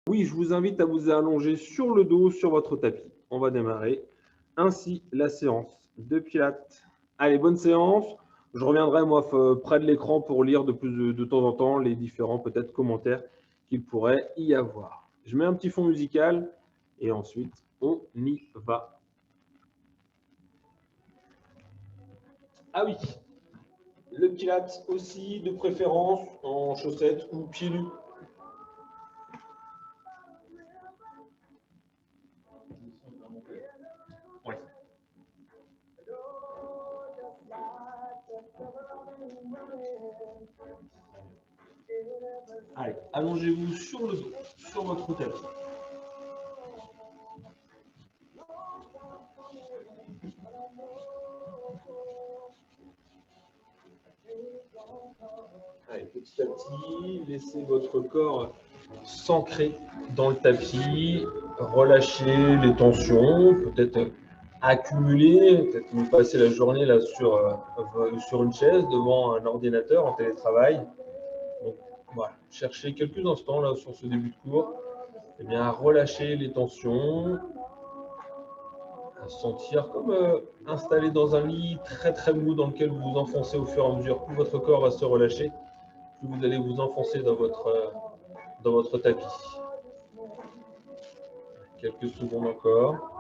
Oui, je vous invite à vous allonger sur le dos, sur votre tapis. On va démarrer ainsi la séance de Pilates. Allez, bonne séance. Je reviendrai, moi, près de l'écran pour lire de temps en temps les différents, peut-être, commentaires qu'il pourrait y avoir. Je mets un petit fond musical et ensuite, on y va. Ah oui, le Pilates aussi, de préférence en chaussettes ou pieds nus. Ouais. Allez, allongez-vous sur le dos, sur votre tapis. Allez, petit à petit, laissez votre corps s'ancrer dans le tapis, relâchez les tensions, peut-être accumuler, peut-être vous passez la journée là sur une chaise devant un ordinateur en télétravail. Donc voilà, cherchez quelques instants là sur ce début de cours, et bien à relâcher les tensions, à se sentir comme installé dans un lit très très mou dans lequel vous vous enfoncez au fur et à mesure. Plus votre corps va se relâcher, plus vous allez vous enfoncer dans votre tapis. Quelques secondes encore.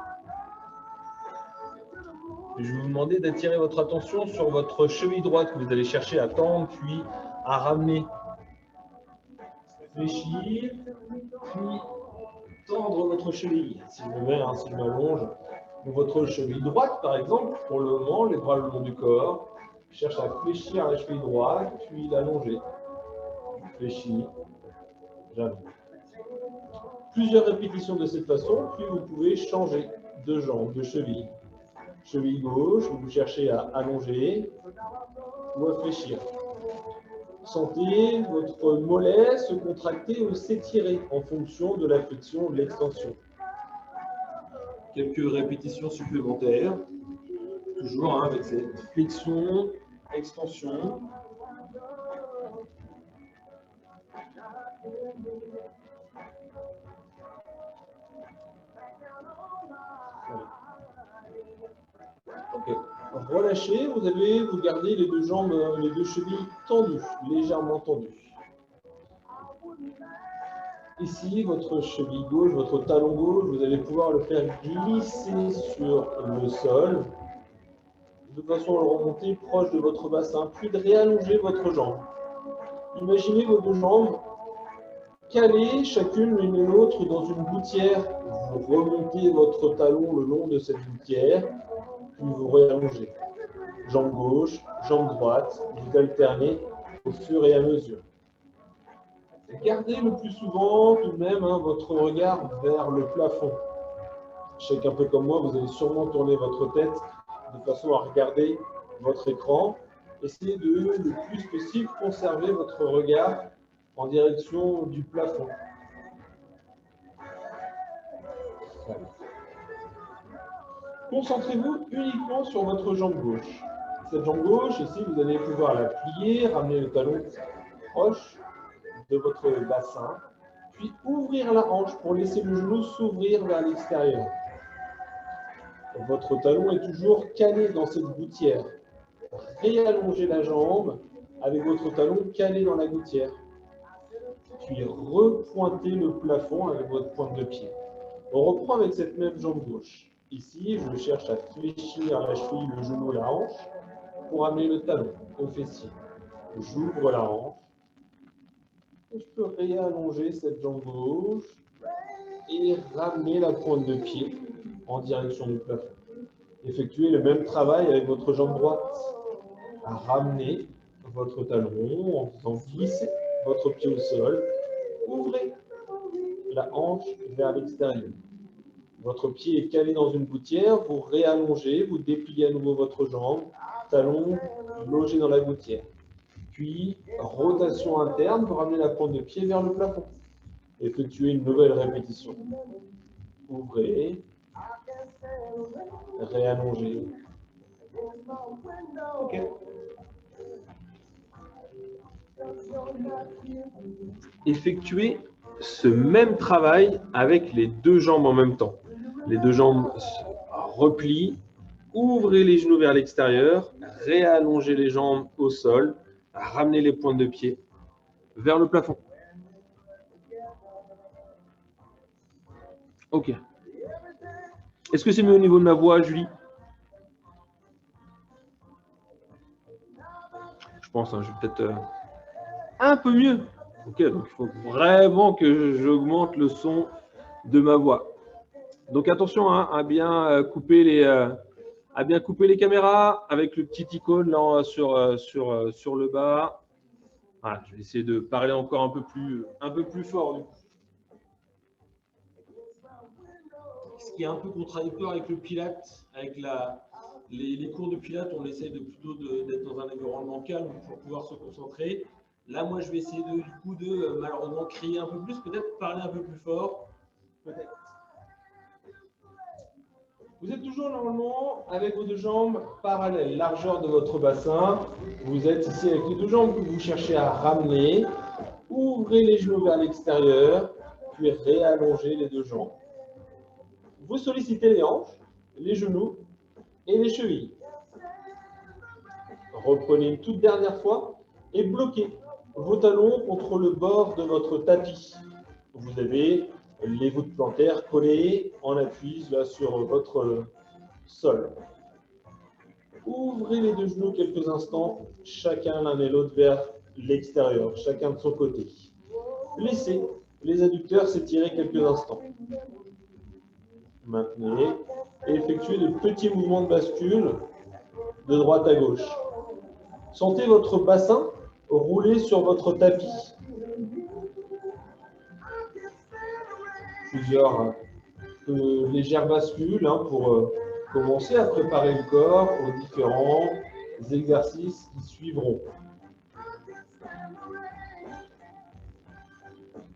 Je vais vous demander d'attirer votre attention sur votre cheville droite que vous allez chercher à tendre, puis à ramener. Fléchir, puis tendre votre cheville. Si je me mets, si je m'allonge, votre cheville droite, par exemple, pour le moment, les bras le long du corps. Je cherche à fléchir la cheville droite, puis l'allonger. Fléchir, j'allonge. Plusieurs répétitions de cette façon, puis vous pouvez changer de jambe, de cheville. Cheville gauche, vous cherchez à allonger ou à fléchir. Sentez votre mollet se contracter ou s'étirer en fonction de la flexion ou de l'extension. Quelques répétitions supplémentaires, toujours avec cette flexion, extension. Ok. Relâchez, vous gardez les deux jambes, les deux chevilles tendues, légèrement tendues. Ici, votre cheville gauche, votre talon gauche, vous allez pouvoir le faire glisser sur le sol, de façon à le remonter proche de votre bassin, puis de réallonger votre jambe. Imaginez vos deux jambes calées chacune l'une et l'autre dans une gouttière. Vous remontez votre talon le long de cette gouttière, puis vous réallongez. Jambe gauche, jambe droite, vous alternez au fur et à mesure. Gardez le plus souvent tout de même votre regard vers le plafond. Je sais qu'un peu comme moi, vous allez sûrement tourner votre tête de façon à regarder votre écran. Essayez de, le plus possible, conserver votre regard en direction du plafond. Concentrez-vous uniquement sur votre jambe gauche. Cette jambe gauche, ici, vous allez pouvoir la plier, ramener le talon proche de votre bassin, puis ouvrir la hanche pour laisser le genou s'ouvrir vers l'extérieur. Votre talon est toujours calé dans cette gouttière. Réallongez la jambe avec votre talon calé dans la gouttière. Puis repointez le plafond avec votre pointe de pied. On reprend avec cette même jambe gauche. Ici, je cherche à fléchir la cheville, le genou et la hanche pour amener le talon au fessier. J'ouvre la hanche. Et je peux réallonger cette jambe gauche et ramener la pointe de pied en direction du plafond. Effectuez le même travail avec votre jambe droite. À ramener votre talon en faisant glisser votre pied au sol. Ouvrez la hanche vers l'extérieur. Votre pied est calé dans une gouttière, vous réallongez, vous dépliez à nouveau votre jambe, talon logé dans la gouttière. Puis, rotation interne, vous ramenez la pointe de pied vers le plafond. Effectuez une nouvelle répétition. Ouvrez, réallongez. Ok. Effectuez ce même travail avec les deux jambes en même temps. Les deux jambes replient, ouvrez les genoux vers l'extérieur, réallongez les jambes au sol, ramenez les pointes de pied vers le plafond. Ok. Est-ce que c'est mieux au niveau de ma voix, Julie? Je pense, hein, je vais peut-être un peu mieux. Ok, donc il faut vraiment que j'augmente le son de ma voix. Donc attention hein, à bien couper les caméras avec le petit icône là sur le bas. Voilà, je vais essayer de parler encore un peu plus fort. Du coup. Ce qui est un peu contradictoire avec le Pilates, avec les cours de Pilates, on essaye plutôt d'être dans un environnement calme pour pouvoir se concentrer. Là, moi, je vais essayer de malheureusement crier un peu plus, peut-être parler un peu plus fort, peut-être. Vous êtes toujours normalement avec vos deux jambes parallèles, largeur de votre bassin. Vous êtes ici avec les deux jambes que vous cherchez à ramener. Ouvrez les genoux vers l'extérieur, puis réallongez les deux jambes. Vous sollicitez les hanches, les genoux et les chevilles. Reprenez une toute dernière fois et bloquez vos talons contre le bord de votre tapis. Vous avez les voûtes plantaires collées en appui là, sur votre sol. Ouvrez les deux genoux quelques instants, chacun l'un et l'autre vers l'extérieur, chacun de son côté. Laissez les adducteurs s'étirer quelques instants. Maintenez et effectuez de petits mouvements de bascule de droite à gauche. Sentez votre bassin rouler sur votre tapis. Plusieurs légères bascules pour commencer à préparer le corps aux différents exercices qui suivront.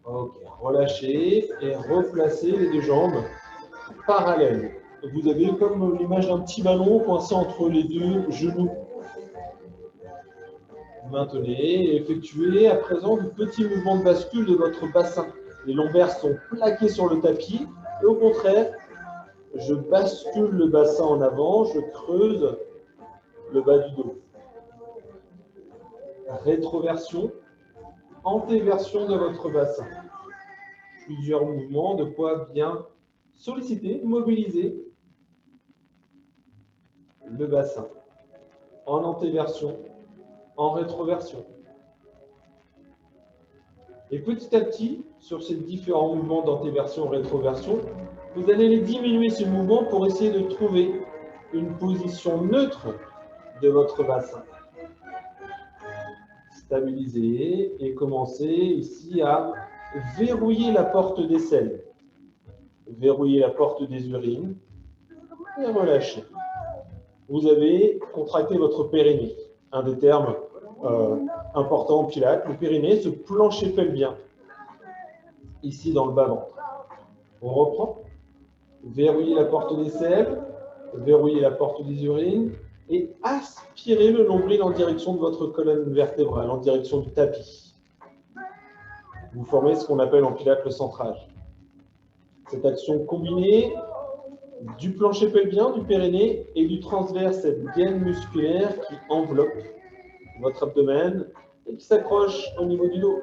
Ok, relâchez et replacez les deux jambes parallèles. Vous avez comme l'image d'un petit ballon coincé entre les deux genoux. Maintenez et effectuez à présent de petits mouvements de bascule de votre bassin. Les lombaires sont plaqués sur le tapis et au contraire, je bascule le bassin en avant, je creuse le bas du dos. Rétroversion, antéversion de votre bassin. Plusieurs mouvements, de quoi bien solliciter, mobiliser le bassin. En antéversion, en rétroversion. Et petit à petit, sur ces différents mouvements d'antéversion, rétroversion, vous allez les diminuer ces mouvements pour essayer de trouver une position neutre de votre bassin. Stabilisez et commencez ici à verrouiller la porte des selles. Verrouiller la porte des urines et relâchez. Vous avez contracté votre périnée, un des termes importants en pilates. Le périnée, ce plancher pelvien, ici dans le bas-ventre. On reprend. Verrouillez la porte des selles, verrouillez la porte des urines et aspirez le nombril en direction de votre colonne vertébrale, en direction du tapis. Vous formez ce qu'on appelle en pilates le centrage. Cette action combinée du plancher pelvien, du périnée et du transverse, cette gaine musculaire qui enveloppe votre abdomen et qui s'accroche au niveau du dos.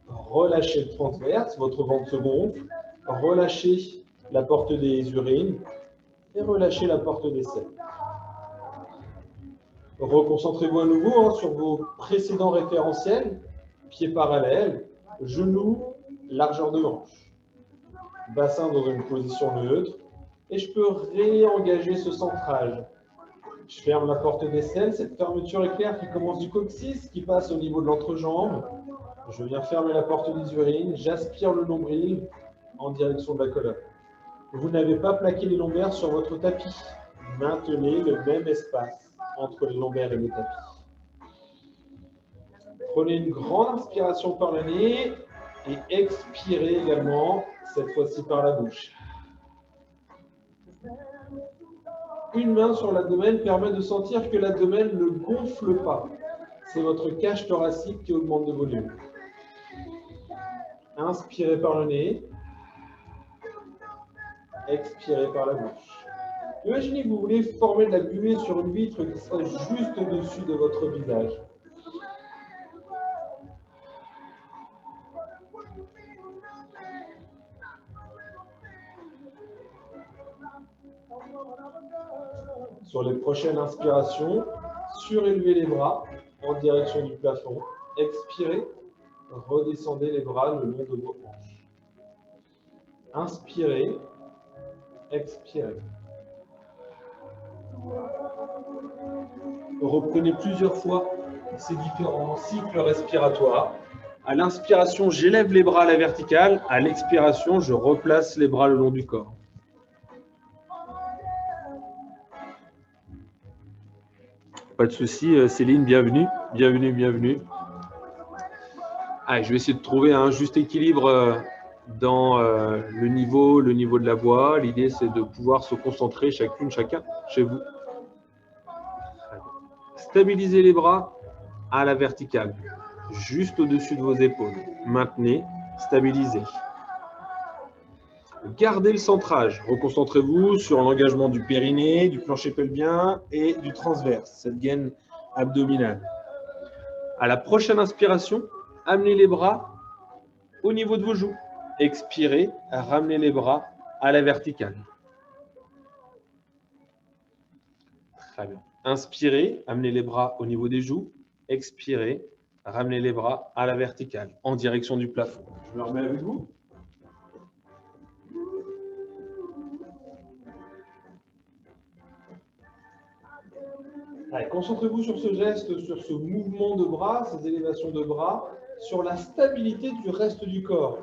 Relâchez le transverse, votre ventre se gonfle, relâchez la porte des urines et relâchez la porte des selles. Reconcentrez-vous à nouveau sur vos précédents référentiels, pieds parallèles, genoux, largeur de hanche, bassin dans une position neutre, et je peux réengager ce centrage. Je ferme la porte des selles, cette fermeture éclair qui commence du coccyx, qui passe au niveau de l'entrejambe. Je viens fermer la porte des urines, j'aspire le nombril en direction de la colonne. Vous n'avez pas plaqué les lombaires sur votre tapis. Maintenez le même espace entre les lombaires et le tapis. Prenez une grande inspiration par le nez et expirez également, cette fois-ci par la bouche. Une main sur l'abdomen permet de sentir que l'abdomen ne gonfle pas. C'est votre cage thoracique qui augmente de volume. Inspirez par le nez. Expirez par la bouche. Imaginez que vous voulez former de la buée sur une vitre qui serait juste au-dessus de votre visage. Sur les prochaines inspirations, surélevez les bras en direction du plafond. Expirez, redescendez les bras le long de vos hanches. Inspirez, expirez. Reprenez plusieurs fois ces différents cycles respiratoires. À l'inspiration, j'élève les bras à la verticale. À l'expiration, je replace les bras le long du corps. Pas de souci, Céline, bienvenue, bienvenue, bienvenue. Allez, je vais essayer de trouver un juste équilibre dans le niveau de la voix. L'idée, c'est de pouvoir se concentrer chacune, chacun, chez vous. Stabilisez les bras à la verticale, juste au-dessus de vos épaules. Maintenez, stabilisez. Gardez le centrage. Reconcentrez-vous sur l'engagement du périnée, du plancher pelvien et du transverse, cette gaine abdominale. À la prochaine inspiration, amenez les bras au niveau de vos joues. Expirez, ramenez les bras à la verticale. Très bien. Inspirez, amenez les bras au niveau des joues. Expirez, ramenez les bras à la verticale, en direction du plafond. Je me remets avec vous. Allez, concentrez-vous sur ce geste, sur ce mouvement de bras, ces élévations de bras, sur la stabilité du reste du corps.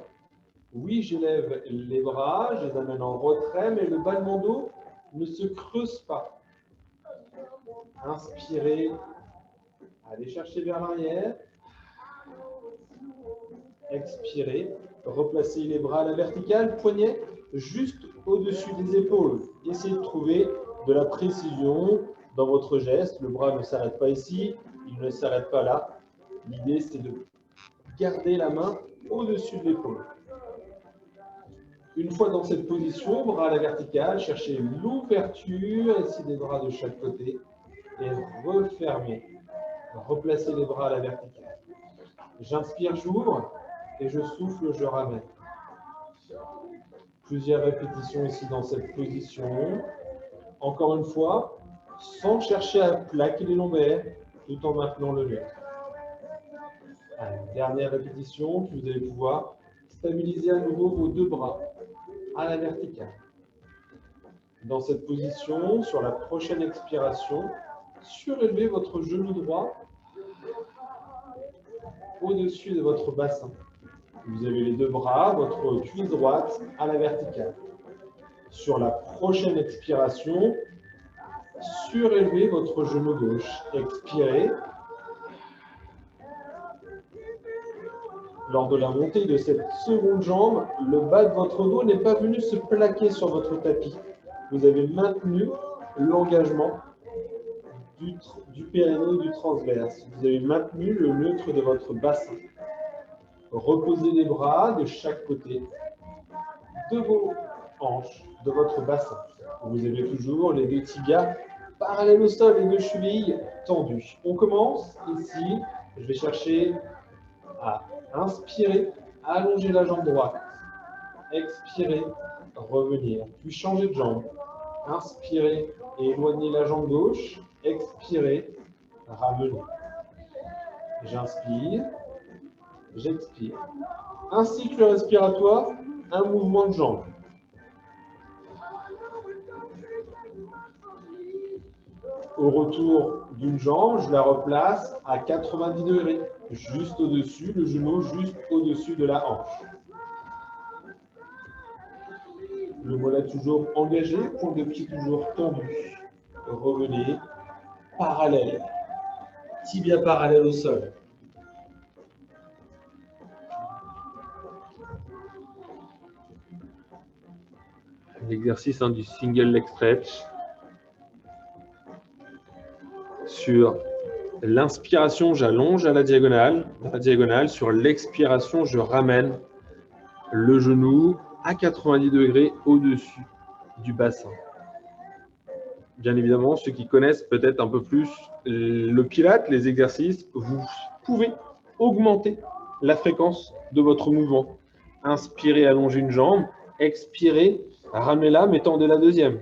Oui, j'élève les bras, je les amène en retrait, mais le bas de mon dos ne se creuse pas. Inspirez, allez chercher vers l'arrière. Expirez, replacez les bras à la verticale, poignet juste au-dessus des épaules. Essayez de trouver de la précision dans votre geste. Le bras ne s'arrête pas ici, il ne s'arrête pas là. L'idée, c'est de garder la main au-dessus de l'épaule. Une fois dans cette position, bras à la verticale, cherchez l'ouverture, essayez des bras de chaque côté et refermez. Replacez les bras à la verticale. J'inspire, j'ouvre et je souffle, je ramène. Plusieurs répétitions ici dans cette position. Encore une fois, sans chercher à plaquer les lombaires, tout en maintenant le neutre. Allez, dernière répétition, puis vous allez pouvoir stabiliser à nouveau vos deux bras à la verticale. Dans cette position, sur la prochaine expiration, surélevez votre genou droit au-dessus de votre bassin. Vous avez les deux bras, votre cuisse droite à la verticale. Sur la prochaine expiration, surélevez votre genou gauche. Expirez. Lors de la montée de cette seconde jambe, le bas de votre dos n'est pas venu se plaquer sur votre tapis. Vous avez maintenu l'engagement du périnée et du transverse. Vous avez maintenu le neutre de votre bassin. Reposez les bras de chaque côté de vos hanches, de votre bassin. Vous avez toujours les deux tibias parallèles au sol, les deux chevilles tendues. On commence ici. Je vais chercher à inspirer, allonger la jambe droite. Expirer, revenir. Puis changer de jambe. Inspirez et éloignez la jambe gauche. Expirez, ramenez. J'inspire, j'expire. Un cycle respiratoire, un mouvement de jambe. Au retour d'une jambe, je la replace à 90 degrés, juste au-dessus, le genou juste au-dessus de la hanche. Le mollet toujours engagé, point de pied toujours tendu. Revenez, parallèle, tibia parallèle au sol. L'exercice du single leg stretch. Sur l'inspiration, j'allonge à la diagonale. Sur l'expiration, je ramène le genou à 90 degrés au-dessus du bassin. Bien évidemment, ceux qui connaissent peut-être un peu plus le Pilate, les exercices, vous pouvez augmenter la fréquence de votre mouvement. Inspirez, allongez une jambe. Expirez, ramenez-la, mais tendez la deuxième.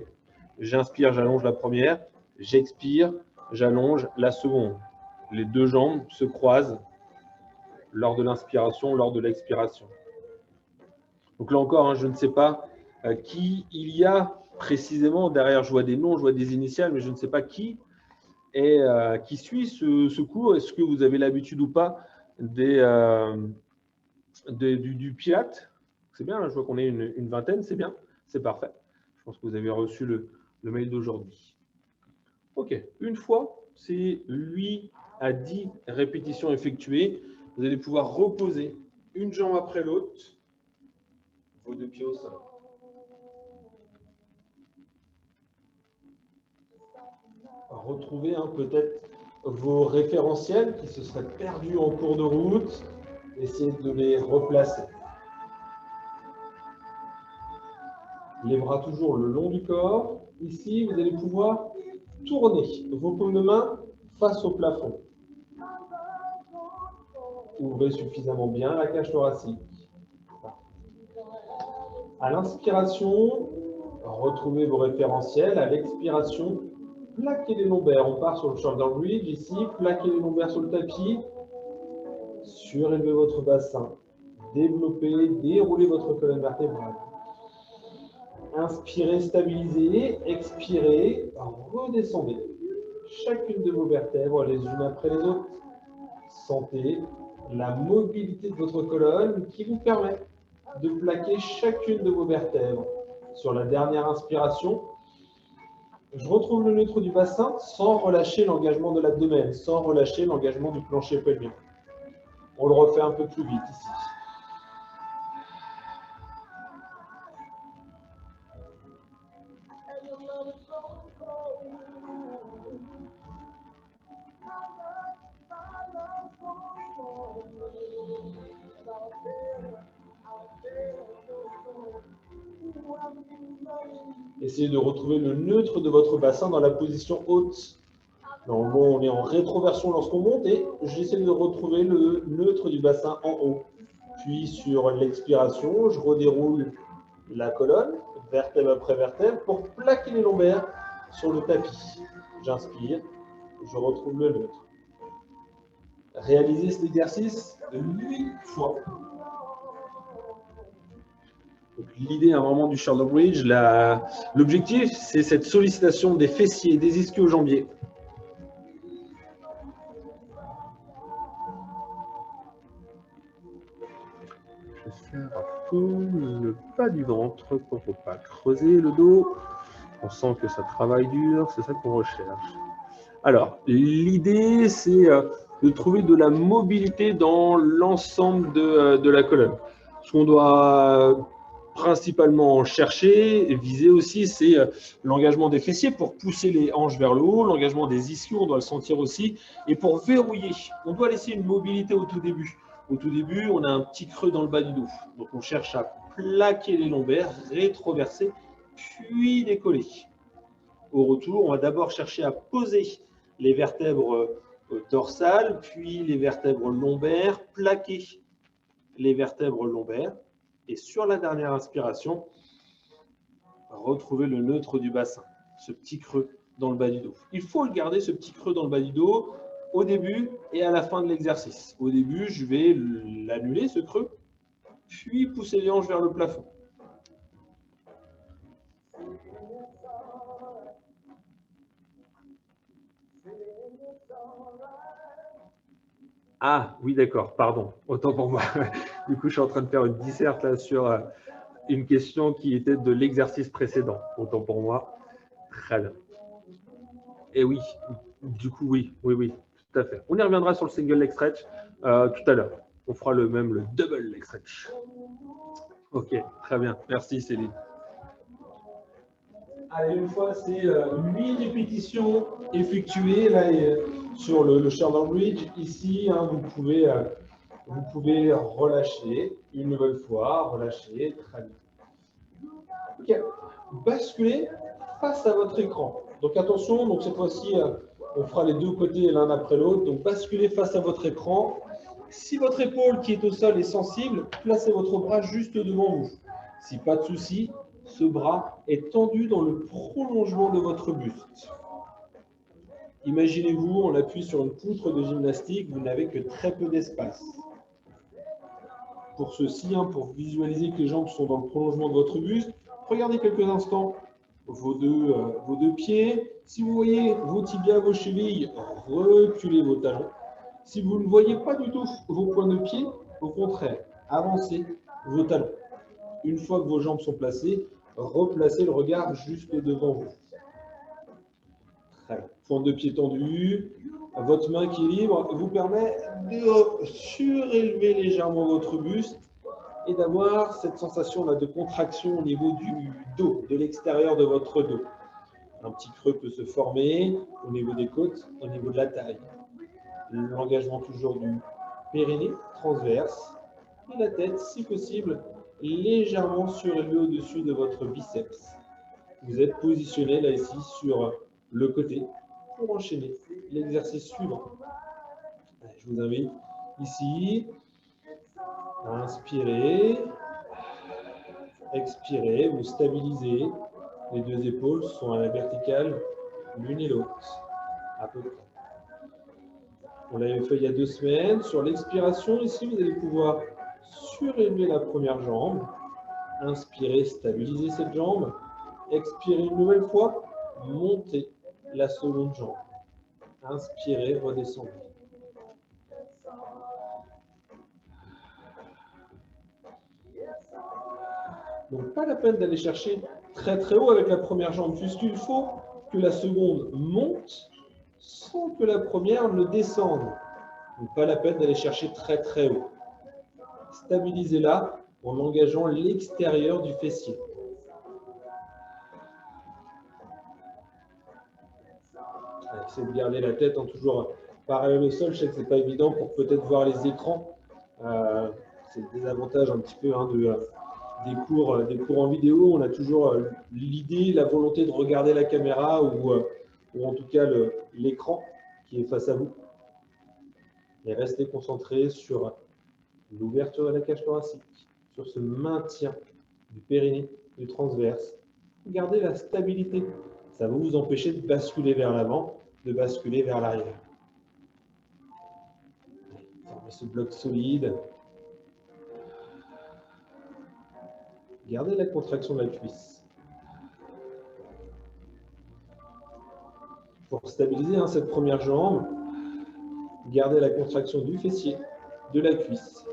J'inspire, j'allonge la première. J'expire, j'allonge la seconde. Les deux jambes se croisent lors de l'inspiration, lors de l'expiration. Donc là encore, je ne sais pas qui il y a précisément derrière. Je vois des noms, je vois des initiales, mais je ne sais pas qui suit ce cours. Est-ce que vous avez l'habitude ou pas du Pilate? C'est bien, je vois qu'on est une vingtaine, c'est bien, c'est parfait. Je pense que vous avez reçu le mail d'aujourd'hui. Ok, une fois, c'est 8 à 10 répétitions effectuées. Vous allez pouvoir reposer une jambe après l'autre, vos deux pieds au sol. Retrouvez peut-être vos référentiels qui se seraient perdus en cours de route. Essayez de les replacer. Les bras toujours le long du corps. Ici, vous allez pouvoir tourner vos paumes de main face au plafond. Ouvrez suffisamment bien la cage thoracique. À l'inspiration, retrouvez vos référentiels. À l'expiration, plaquez les lombaires. On part sur le shoulder bridge. Ici, plaquez les lombaires sur le tapis. Surélevez votre bassin. Développez, déroulez votre colonne vertébrale. Inspirez, stabilisez. Expirez, redescendez. Chacune de vos vertèbres, les unes après les autres. Sentez la mobilité de votre colonne qui vous permet de plaquer chacune de vos vertèbres. Sur la dernière inspiration, je retrouve le neutre du bassin sans relâcher l'engagement de l'abdomen, sans relâcher l'engagement du plancher pelvien. On le refait un peu plus vite ici. Essayez de retrouver le neutre de votre bassin dans la position haute. Normalement, on est en rétroversion lorsqu'on monte et j'essaie de retrouver le neutre du bassin en haut. Puis sur l'expiration, je redéroule la colonne, vertèbre après vertèbre, pour plaquer les lombaires sur le tapis. J'inspire, je retrouve le neutre. Réalisez cet exercice 8 fois. L'idée vraiment du shoulder bridge, l'objectif, c'est cette sollicitation des fessiers, des ischio-jambiers. Je serre à fond le bas du ventre pour ne pas creuser le dos. On sent que ça travaille dur, c'est ça qu'on recherche. Alors, l'idée, c'est de trouver de la mobilité dans l'ensemble de la colonne. Ce qu'on doit principalement chercher et viser aussi, c'est l'engagement des fessiers pour pousser les hanches vers le haut, l'engagement des ischios, on doit le sentir aussi. Et pour verrouiller, on doit laisser une mobilité au tout début. Au tout début, on a un petit creux dans le bas du dos. Donc, on cherche à plaquer les lombaires, rétroverser, puis décoller. Au retour, on va d'abord chercher à poser les vertèbres dorsales, puis les vertèbres lombaires, plaquer les vertèbres lombaires. Et sur la dernière inspiration, retrouver le neutre du bassin, ce petit creux dans le bas du dos. Il faut le garder, ce petit creux dans le bas du dos, au début et à la fin de l'exercice. Au début, je vais l'annuler, ce creux, puis pousser les hanches vers le plafond. Ah, oui, d'accord, pardon, autant pour moi. Du coup, je suis en train de faire une disserte là sur une question qui était de l'exercice précédent. Autant pour moi. Très bien. Et oui, du coup, oui, tout à fait. On y reviendra sur le single leg stretch tout à l'heure. On fera le double leg stretch. Ok, très bien. Merci Céline. Allez, une fois, c'est 8 répétitions effectuées là, sur le shoulder bridge. Ici, vous pouvez Vous pouvez relâcher une nouvelle fois, relâcher, très bien. Ok, basculez face à votre écran. Donc attention, donc cette fois-ci, on fera les deux côtés l'un après l'autre. Donc basculez face à votre écran. Si votre épaule qui est au sol est sensible, placez votre bras juste devant vous. Si pas de souci, ce bras est tendu dans le prolongement de votre buste. Imaginez-vous, on appuie sur une poutre de gymnastique, vous n'avez que très peu d'espace. Pour ceci, pour visualiser que les jambes sont dans le prolongement de votre buste, regardez quelques instants vos deux pieds. Si vous voyez vos tibias, vos chevilles, reculez vos talons. Si vous ne voyez pas du tout vos points de pied, au contraire, avancez vos talons. Une fois que vos jambes sont placées, replacez le regard juste devant vous. Très bien. Pointe de pied tendu. Votre main qui est libre vous permet de surélever légèrement votre buste et d'avoir cette sensation de contraction au niveau du dos, de l'extérieur de votre dos. Un petit creux peut se former au niveau des côtes, au niveau de la taille. L'engagement toujours du périnée transverse et la tête, si possible, légèrement surélevée au-dessus de votre biceps. Vous êtes positionné là ici sur le côté pour enchaîner l'exercice suivant. Je vous invite ici à inspirer, expirer, vous stabilisez. Les deux épaules sont à la verticale, l'une et l'autre, à peu près. On l'avait fait il y a 2 semaines. Sur l'expiration, ici, vous allez pouvoir surélever la première jambe. Inspirez, stabilisez cette jambe. Expirez une nouvelle fois, montez la seconde jambe. Inspirez, redescendez. Donc, pas la peine d'aller chercher très très haut avec la première jambe, puisqu'il faut que la seconde monte sans que la première ne descende. Donc, pas la peine d'aller chercher très très haut. Stabilisez-la en engageant l'extérieur du fessier. Essayez de garder la tête toujours parallèle au sol. Je sais que ce n'est pas évident pour peut-être voir les écrans. C'est le désavantage un petit peu des cours en vidéo. On a toujours l'idée, la volonté de regarder la caméra ou en tout cas l'écran qui est face à vous. Et restez concentré sur l'ouverture de la cage thoracique, sur ce maintien du périnée, du transverse. Gardez la stabilité. Ça va vous empêcher de basculer vers l'avant, de basculer vers l'arrière. Formez ce bloc solide. Gardez la contraction de la cuisse. Pour stabiliser cette première jambe, gardez la contraction du fessier, de la cuisse.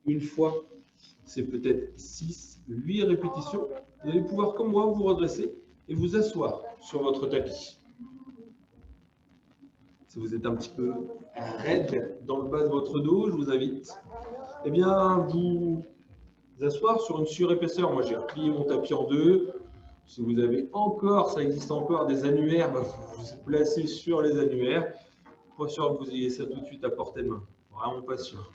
Une fois, c'est peut-être 6, 8 répétitions. Vous allez pouvoir, comme moi, vous redresser et vous asseoir sur votre tapis. Si vous êtes un petit peu raide dans le bas de votre dos, je vous invite vous asseoir sur une surépaisseur. Moi, j'ai replié mon tapis en 2. Si vous avez encore, ça existe encore, des annulaires, vous vous placez sur les annulaires. Pas sûr que vous ayez ça tout de suite à portée de main. Vraiment pas sûr.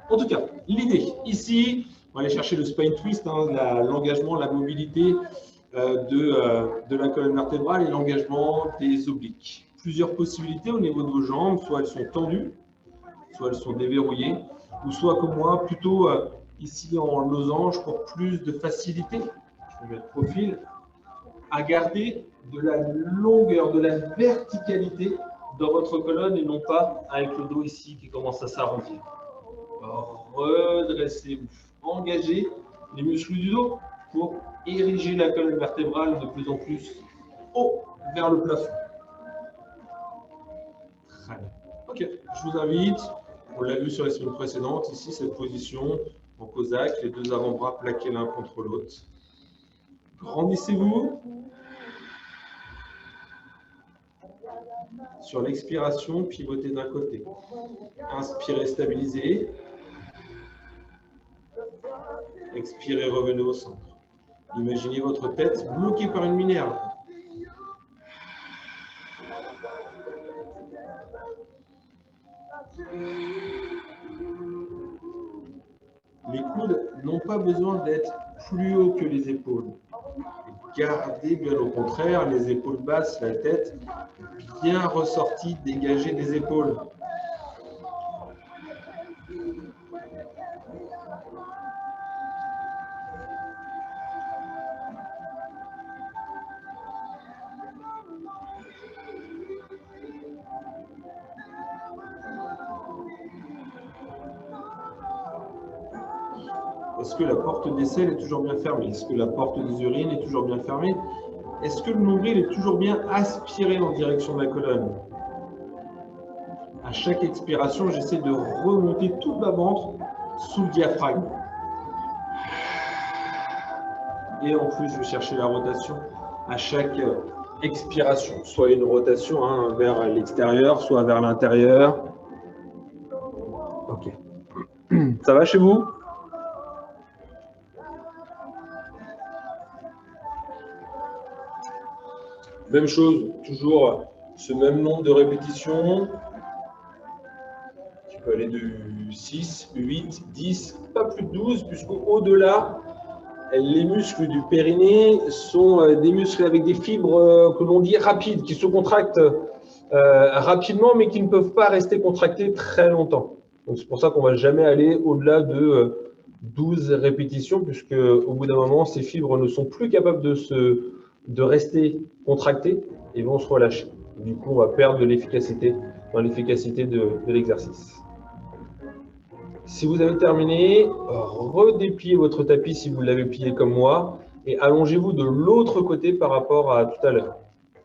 En tout cas, l'idée ici, on va aller chercher le spine twist, l'engagement, la mobilité de la colonne vertébrale et l'engagement des obliques. Plusieurs possibilités au niveau de vos jambes, soit elles sont tendues, soit elles sont déverrouillées, ou soit comme moi, plutôt ici en losange pour plus de facilité. Je vais mettre profil, à garder de la longueur, de la verticalité dans votre colonne et non pas avec le dos ici qui commence à s'arrondir. Redressez-vous, engagez les muscles du dos pour ériger la colonne vertébrale de plus en plus haut vers le plafond. Très bien. Ok, je vous invite, on l'a vu sur les semaines précédentes, ici cette position en Cosaque, les deux avant-bras plaqués l'un contre l'autre. Grandissez-vous. Sur l'expiration, pivotez d'un côté. Inspirez, stabilisez. Expirez, revenez au centre. Imaginez votre tête bloquée par une minerve. Les coudes n'ont pas besoin d'être plus hauts que les épaules. Gardez bien au contraire les épaules basses, la tête bien ressortie, dégagée des épaules. Est-ce que la porte des selles est toujours bien fermée? Est-ce que la porte des urines est toujours bien fermée? Est-ce que le nombril est toujours bien aspiré en direction de la colonne? À chaque expiration, j'essaie de remonter toute ma ventre sous le diaphragme. Et en plus, je vais chercher la rotation à chaque expiration, soit une rotation vers l'extérieur, soit vers l'intérieur. Ok. Ça va chez vous? Même chose, toujours ce même nombre de répétitions. Tu peux aller de 6, 8, 10, pas plus de 12, puisqu'au-delà, les muscles du périnée sont des muscles avec des fibres que l'on dit rapides, qui se contractent rapidement, mais qui ne peuvent pas rester contractés très longtemps. Donc c'est pour ça qu'on ne va jamais aller au-delà de 12 répétitions, puisque au bout d'un moment, ces fibres ne sont plus capables de rester contractées et vont se relâcher. Du coup, on va perdre de l'efficacité dans l'efficacité de l'exercice. Si vous avez terminé, redépliez votre tapis si vous l'avez plié comme moi et allongez-vous de l'autre côté par rapport à tout à l'heure.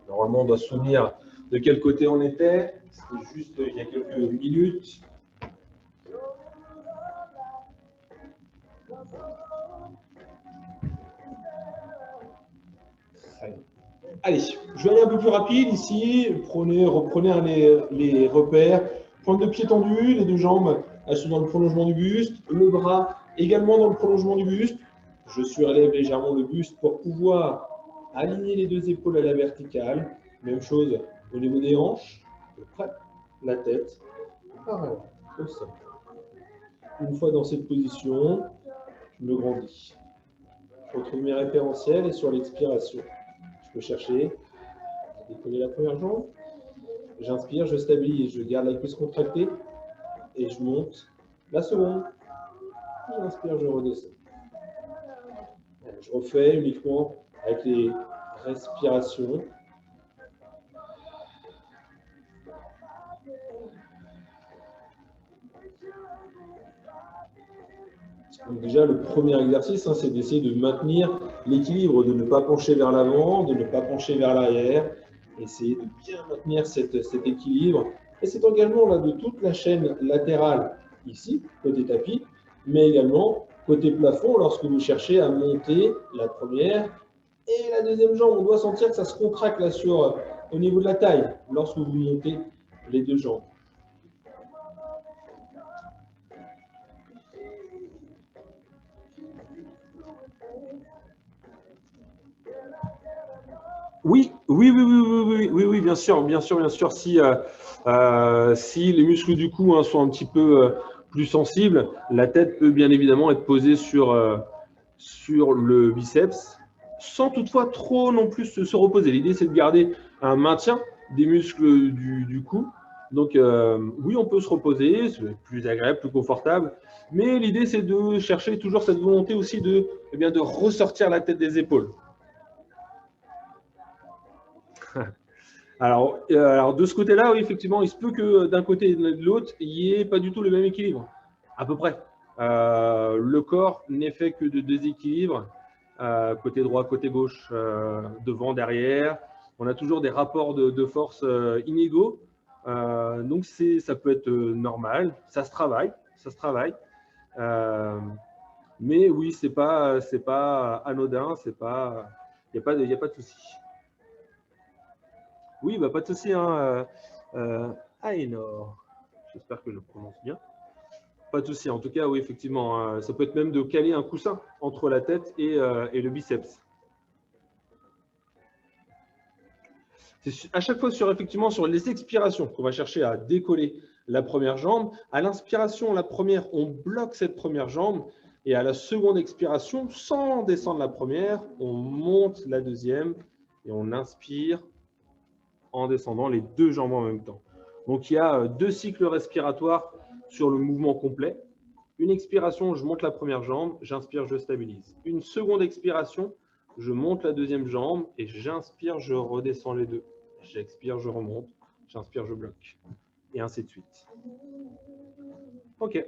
Normalement, on doit se souvenir de quel côté on était. C'était juste il y a quelques minutes. Allez, je vais aller un peu plus rapide ici. Reprenez les repères. Pointe de pied tendu, les deux jambes elles sont dans le prolongement du buste. Le bras également dans le prolongement du buste. Je surélève légèrement le buste pour pouvoir aligner les deux épaules à la verticale. Même chose au niveau des hanches. Prêt, la tête. Pareil, au sol. Une fois dans cette position, je me grandis. Je retrouve mes référentiels et sur l'expiration, je peux chercher à décoller la première jambe. J'inspire, je stabilise, je garde la cuisse contractée et je monte la seconde. J'inspire, je redescends. Je refais uniquement avec les respirations. Donc déjà, le premier exercice, c'est d'essayer de maintenir l'équilibre, de ne pas pencher vers l'avant, de ne pas pencher vers l'arrière. Essayer de bien maintenir cet équilibre. Et cet engagement-là de toute la chaîne latérale, ici, côté tapis, mais également côté plafond, lorsque vous cherchez à monter la première et la deuxième jambe. On doit sentir que ça se contracte là au niveau de la taille, lorsque vous montez les deux jambes. Oui, bien sûr. Si les muscles du cou sont un petit peu plus sensibles, la tête peut bien évidemment être posée sur le biceps, sans toutefois trop non plus se reposer. L'idée, c'est de garder un maintien des muscles du cou. Donc, oui, on peut se reposer, c'est plus agréable, plus confortable. Mais l'idée, c'est de chercher toujours cette volonté aussi de ressortir la tête des épaules. Alors, de ce côté-là, oui, effectivement, il se peut que d'un côté et de l'autre, il n'y ait pas du tout le même équilibre, à peu près. Le corps n'est fait que de déséquilibre, côté droit, côté gauche, devant, derrière. On a toujours des rapports de force inégaux, donc ça peut être normal, ça se travaille. Mais oui, c'est pas anodin, il n'y a pas de souci. Oui, bah, pas de souci. Ainor, j'espère que je prononce bien. Pas de souci. En tout cas, oui, effectivement, ça peut être même de caler un coussin entre la tête et le biceps. C'est à chaque fois effectivement sur les expirations qu'on va chercher à décoller la première jambe. À l'inspiration, la première, on bloque cette première jambe. Et à la seconde expiration, sans descendre la première, on monte la deuxième et on inspire en descendant les deux jambes en même temps. Donc, il y a deux cycles respiratoires sur le mouvement complet. Une expiration, je monte la première jambe, j'inspire, je stabilise. Une seconde expiration, je monte la deuxième jambe et j'inspire, je redescends les deux. J'expire, je remonte, j'inspire, je bloque. Et ainsi de suite. OK.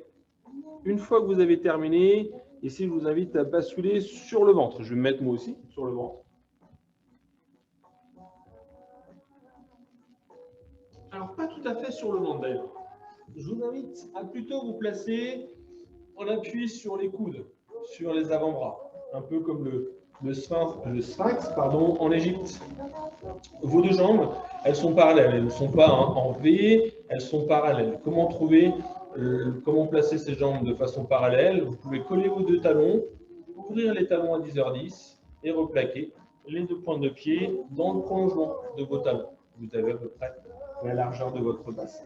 Une fois que vous avez terminé, ici, je vous invite à basculer sur le ventre. Je vais me mettre moi aussi sur le ventre. Alors, pas tout à fait sur le ventre d'ailleurs. Je vous invite à plutôt vous placer en appui sur les coudes, sur les avant-bras, un peu comme le sphinx en Égypte. Vos deux jambes, elles sont parallèles, elles ne sont pas en V, elles sont parallèles. Comment placer ces jambes de façon parallèle? Vous pouvez coller vos deux talons, ouvrir les talons à 10h10 et replaquer les deux pointes de pied dans le prolongement de vos talons. Vous avez à peu près la largeur de votre bassin.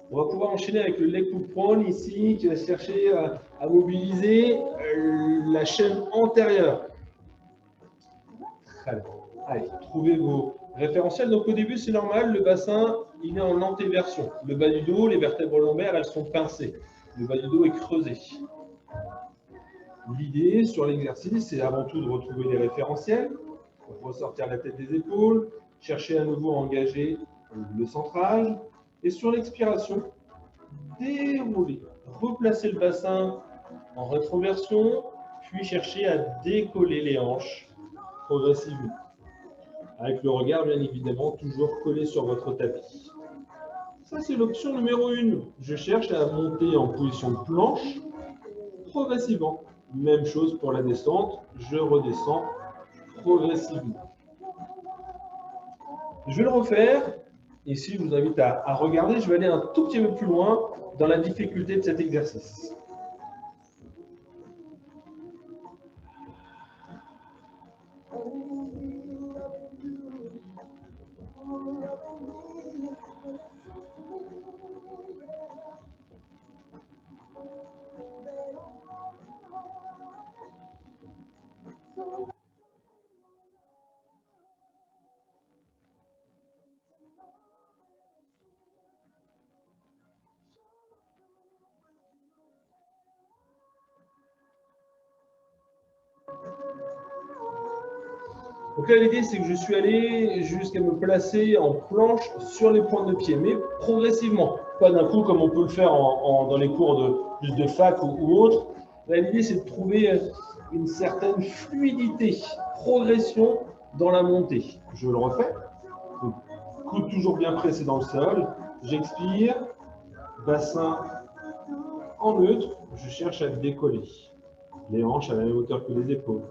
On va pouvoir enchaîner avec le leg pull prone ici, qui va chercher à mobiliser la chaîne antérieure. Très bien. Allez, trouvez vos référentiels. Donc au début, c'est normal, le bassin, il est en antéversion. Le bas du dos, les vertèbres lombaires, elles sont pincées. Le bas du dos est creusé. L'idée sur l'exercice, c'est avant tout de retrouver les référentiels, ressortir la tête des épaules, chercher à nouveau à engager le centrage. Et sur l'expiration, dérouler, replacer le bassin en rétroversion, puis chercher à décoller les hanches progressivement. Avec le regard, bien évidemment, toujours collé sur votre tapis. Ça, c'est l'option numéro 1. Je cherche à monter en position de planche progressivement. Même chose pour la descente, je redescends progressivement. Je vais le refaire. Ici, je vous invite à regarder. Je vais aller un tout petit peu plus loin dans la difficulté de cet exercice. Donc là, l'idée, c'est que je suis allé jusqu'à me placer en planche sur les pointes de pied, mais progressivement. Pas d'un coup, comme on peut le faire dans les cours de fac ou autre. Là, l'idée, c'est de trouver une certaine fluidité, progression dans la montée. Je le refais. Donc, coude toujours bien pressé dans le sol. J'expire. Bassin en neutre. Je cherche à décoller. Les hanches à la même hauteur que les épaules.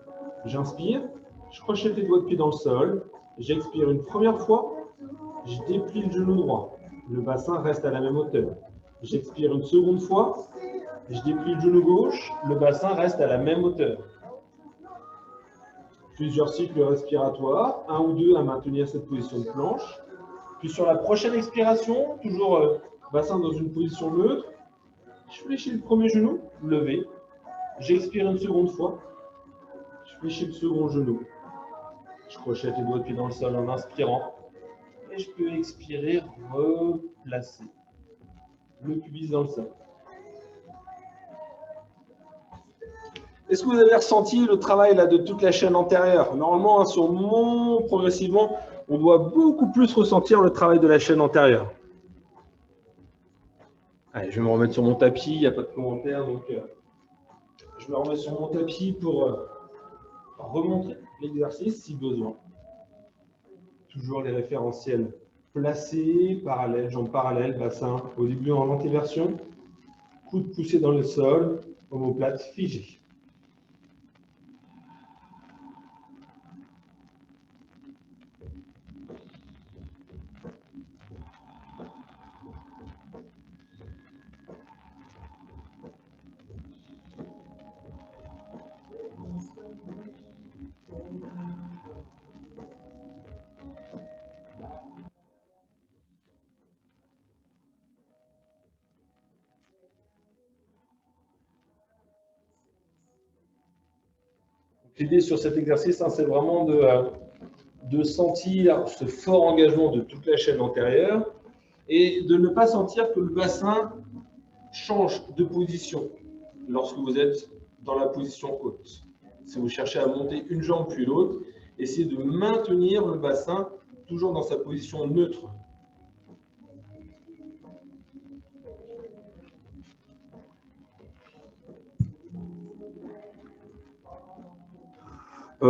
J'inspire. Je crochette les doigts de pied dans le sol. J'expire une première fois. Je déplie le genou droit. Le bassin reste à la même hauteur. J'expire une seconde fois. Je déplie le genou gauche. Le bassin reste à la même hauteur. Plusieurs cycles respiratoires, un ou deux à maintenir cette position de planche. Puis sur la prochaine expiration, toujours bassin dans une position neutre. Je fléchis le premier genou, levé. J'expire une seconde fois. Je fléchis le second genou. Je crochette les doigts de pied dans le sol en inspirant. Et je peux expirer, replacer le pubis dans le sol. Est-ce que vous avez ressenti le travail là, de toute la chaîne antérieure? Normalement, si on monte progressivement, on doit beaucoup plus ressentir le travail de la chaîne antérieure. Allez, je vais me remettre sur mon tapis, il n'y a pas de commentaire, donc je me remets sur mon tapis pour remontrer l'exercice si besoin. Toujours les référentiels placés, parallèles, jambes parallèles, bassin au début en antéversion, coude poussé dans le sol, omoplate figée. L'idée sur cet exercice, c'est vraiment de sentir ce fort engagement de toute la chaîne antérieure et de ne pas sentir que le bassin change de position lorsque vous êtes dans la position haute. Si vous cherchez à monter une jambe puis l'autre, essayez de maintenir le bassin toujours dans sa position neutre.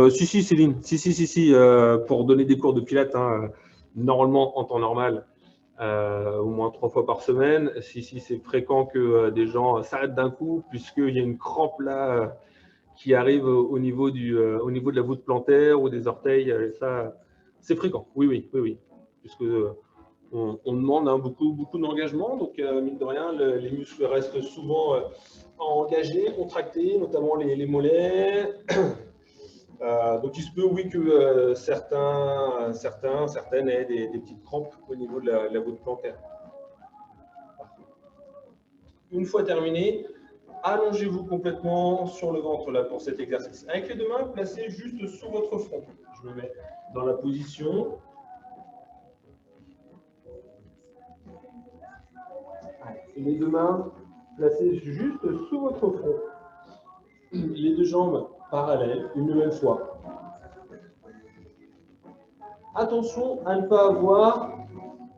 Si, Céline, si, pour donner des cours de pilates, hein, normalement en temps normal, au moins 3 fois par semaine. Si, c'est fréquent que des gens s'arrêtent d'un coup, puisqu'il y a une crampe là qui arrive au niveau de la voûte plantaire ou des orteils. Ça, c'est fréquent, oui. Puisque on demande beaucoup d'engagement, donc mine de rien, les muscles restent souvent engagés, contractés, notamment les mollets. Donc il se peut, oui, que certaines aient des petites crampes au niveau de la voûte plantaire. Une fois terminé, allongez-vous complètement sur le ventre là pour cet exercice. Avec les deux mains placées juste sous votre front. Je me mets dans la position. Les deux mains placées juste sous votre front. Les deux jambes parallèles, une nouvelle fois. Attention à ne pas avoir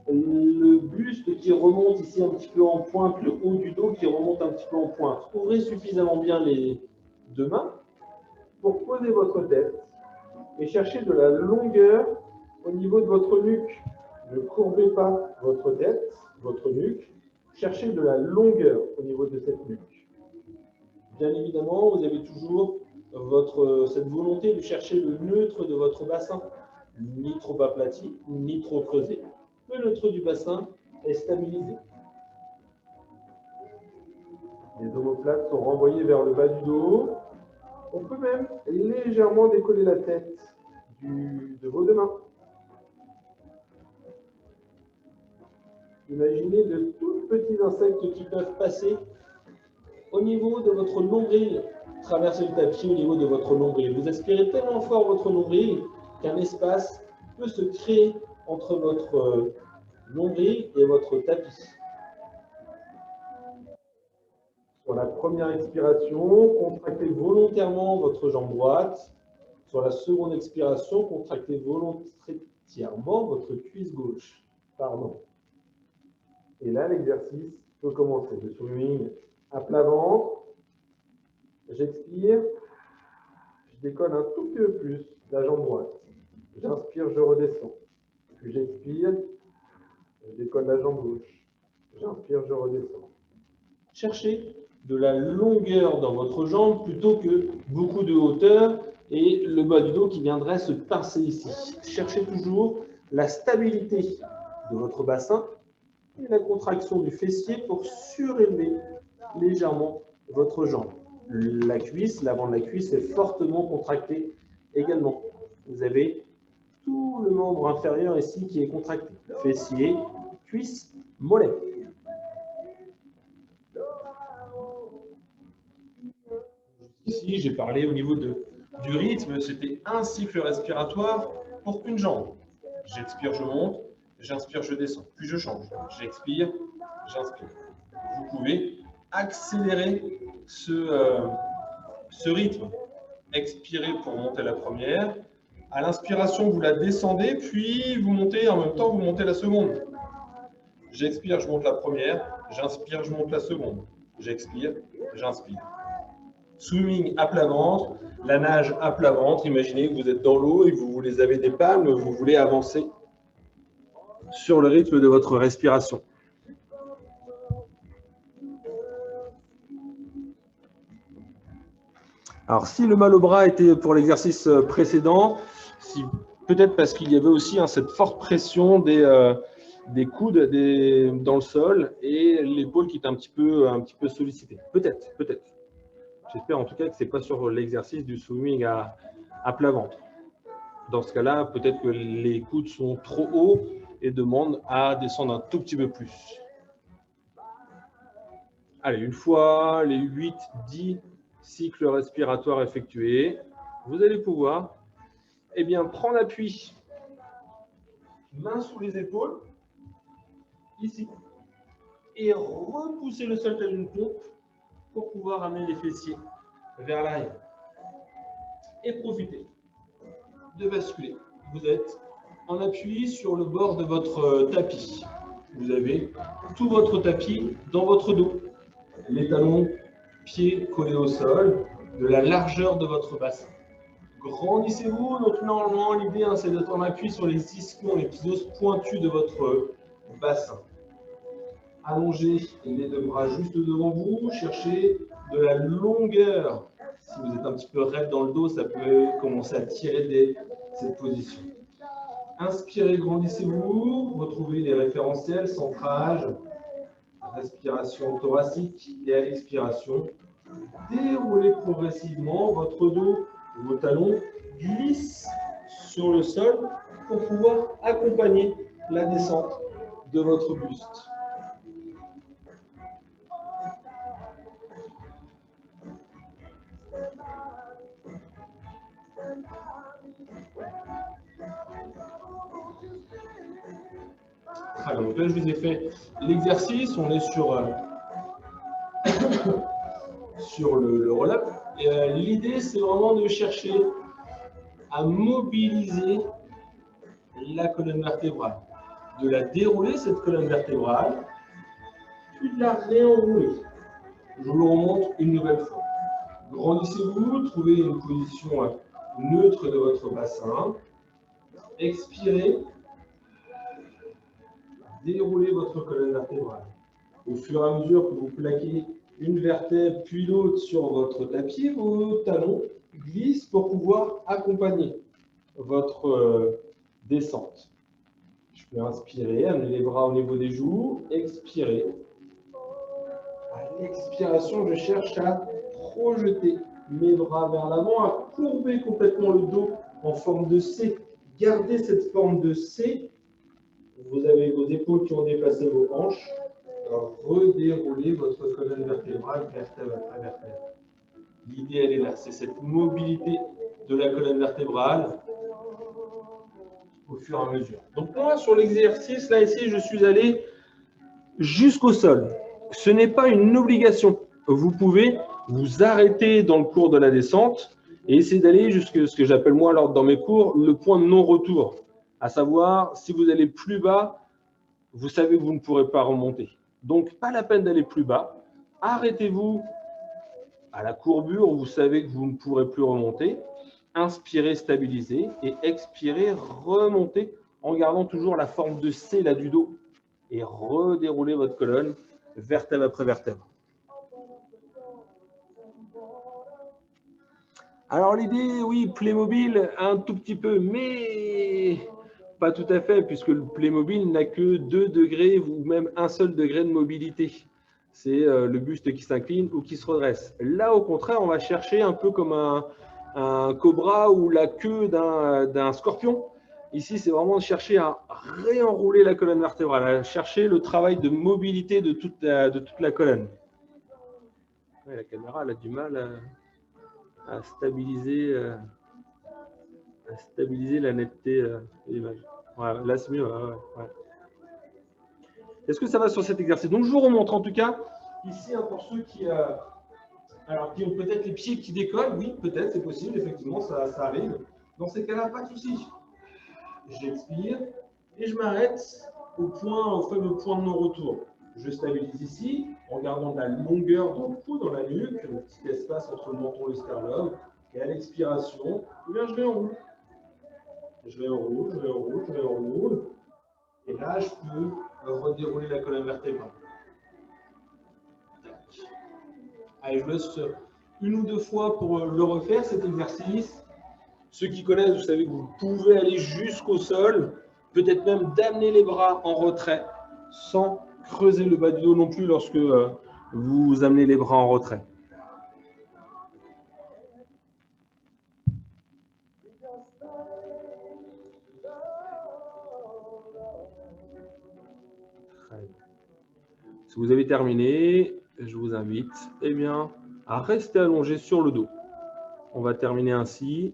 le buste qui remonte ici un petit peu en pointe, le haut du dos qui remonte un petit peu en pointe. Ouvrez suffisamment bien les deux mains pour poser votre tête et chercher de la longueur au niveau de votre nuque. Ne courbez pas votre tête, votre nuque. Cherchez de la longueur au niveau de cette nuque. Bien évidemment, vous avez toujours cette volonté de chercher le neutre de votre bassin, ni trop aplati, ni trop creusé. Le neutre du bassin est stabilisé. Les omoplates sont renvoyées vers le bas du dos. On peut même légèrement décoller la tête de vos deux mains. Imaginez de tout petits insectes qui peuvent passer au niveau de votre nombril, traverser le tapis au niveau de votre nombril. Vous aspirez tellement fort votre nombril qu'un espace peut se créer entre votre nombril et votre tapis. Sur la première expiration, contractez volontairement votre jambe droite. Sur la seconde expiration, contractez volontairement votre cuisse gauche. Pardon. Et là, l'exercice peut commencer. Le swimming à plat ventre. J'expire. Je décolle un tout petit peu plus la jambe droite. J'inspire, je redescends. Puis j'expire. Je décolle la jambe gauche. J'inspire, je redescends. Cherchez de la longueur dans votre jambe plutôt que beaucoup de hauteur et le bas du dos qui viendrait se pincer ici. Cherchez toujours la stabilité de votre bassin et la contraction du fessier pour surélever légèrement votre jambe. La cuisse, l'avant de la cuisse est fortement contracté également. Vous avez tout le membre inférieur ici qui est contracté. Fessier, cuisse, mollet. Ici, j'ai parlé au niveau du rythme, c'était un cycle respiratoire pour une jambe. J'expire, je monte, j'inspire, je descends, puis je change. J'expire, j'inspire. Vous pouvez accélérer ce rythme. Expirez pour monter la première. À l'inspiration, vous la descendez, puis vous montez, en même temps, vous montez la seconde. J'expire, je monte la première. J'inspire, je monte la seconde. J'expire, j'inspire. Swimming à plat ventre, la nage à plat ventre. Imaginez que vous êtes dans l'eau et que vous avez des palmes, vous voulez avancer sur le rythme de votre respiration. Alors, si le mal au bras était pour l'exercice précédent, peut-être parce qu'il y avait aussi cette forte pression des coudes dans le sol et l'épaule qui est un petit peu sollicitée. Peut-être. J'espère en tout cas que ce n'est pas sur l'exercice du swimming à plat ventre. Dans ce cas-là, peut-être que les coudes sont trop hauts et demandent à descendre un tout petit peu plus. Allez, une fois les 8-10 cycles respiratoires effectués, vous allez pouvoir prendre appui, main sous les épaules, ici, et repousser le sol tel une pompe pour pouvoir amener les fessiers vers l'arrière. Et profitez de basculer. Vous êtes en appui sur le bord de votre tapis. Vous avez tout votre tapis dans votre dos. Les talons, pieds collés au sol, de la largeur de votre bassin. Grandissez-vous. Donc normalement, l'idée, c'est d'être en appui sur les ischions, les petits os pointus de votre bassin. Allongez les deux bras juste devant vous. Cherchez de la longueur. Si vous êtes un petit peu raide dans le dos, ça peut commencer à tirer dès cette position. Inspirez, grandissez-vous. Retrouvez les référentiels, centrage, respiration thoracique, et à l'expiration, déroulez progressivement votre dos. Vos talons glissent sur le sol pour pouvoir accompagner la descente de votre buste. Très bien. Donc là, je vous ai fait l'exercice. On est sur, sur le roll-up. L'idée, c'est vraiment de chercher à mobiliser la colonne vertébrale, de la dérouler, cette colonne vertébrale, puis de la réenrouler. Je vous le remonte une nouvelle fois. Grandissez-vous, trouvez une position neutre de votre bassin. Expirez. Déroulez votre colonne vertébrale. Au fur et à mesure que vous plaquez une vertèbre puis l'autre sur votre tapis, vos talons glissent pour pouvoir accompagner votre descente. Je peux inspirer, amener les bras au niveau des joues, expirer. À l'expiration, je cherche à projeter mes bras vers l'avant, à courber complètement le dos en forme de C. Gardez cette forme de C. Vous avez vos épaules qui ont dépassé vos hanches. Redéroulez votre colonne vertébrale vertèbre après vertèbre. L'idée, elle est là, c'est cette mobilité de la colonne vertébrale au fur et à mesure. Donc moi, sur l'exercice, là, ici, je suis allé jusqu'au sol. Ce n'est pas une obligation. Vous pouvez vous arrêter dans le cours de la descente et essayer d'aller jusqu'à ce que j'appelle moi, alors dans mes cours, le point de non-retour. À savoir, si vous allez plus bas, vous savez que vous ne pourrez pas remonter. Donc, pas la peine d'aller plus bas. Arrêtez-vous à la courbure où vous savez que vous ne pourrez plus remonter. Inspirez, stabilisez et expirez, remontez en gardant toujours la forme de C là du dos et redéroulez votre colonne vertèbre après vertèbre. Alors l'idée, oui, Playmobil, un tout petit peu, mais pas tout à fait, puisque le Playmobil n'a que 2 degrés ou même un seul degré de mobilité. C'est le buste qui s'incline ou qui se redresse. Là, au contraire, on va chercher un peu comme un cobra ou la queue d'un scorpion. Ici, c'est vraiment de chercher à réenrouler la colonne vertébrale, à chercher le travail de mobilité de toute la colonne. Ouais, la caméra, elle a du mal à stabiliser la netteté de l'image. Ouais, là, c'est mieux. Ouais. Est-ce que ça va sur cet exercice? Donc, je vous remontre en tout cas, ici, pour ceux qui ont peut-être les pieds qui décollent, oui, peut-être, c'est possible, effectivement, ça arrive. Dans ces cas-là, pas de souci. J'expire et je m'arrête au fameux point de non-retour. Je stabilise ici en gardant de la longueur dans le cou, dans la nuque, un petit espace entre le menton et le sternum. Et à l'expiration, je réenroule. Je réenroule. Et là, je peux redérouler la colonne vertébrale. Allez, je laisse une ou 2 fois pour le refaire, cet exercice. Ceux qui connaissent, vous savez que vous pouvez aller jusqu'au sol, peut-être même d'amener les bras en retrait, sans creuser le bas du dos non plus lorsque vous amenez les bras en retrait. Si vous avez terminé, je vous invite à rester allongé sur le dos. On va terminer ainsi.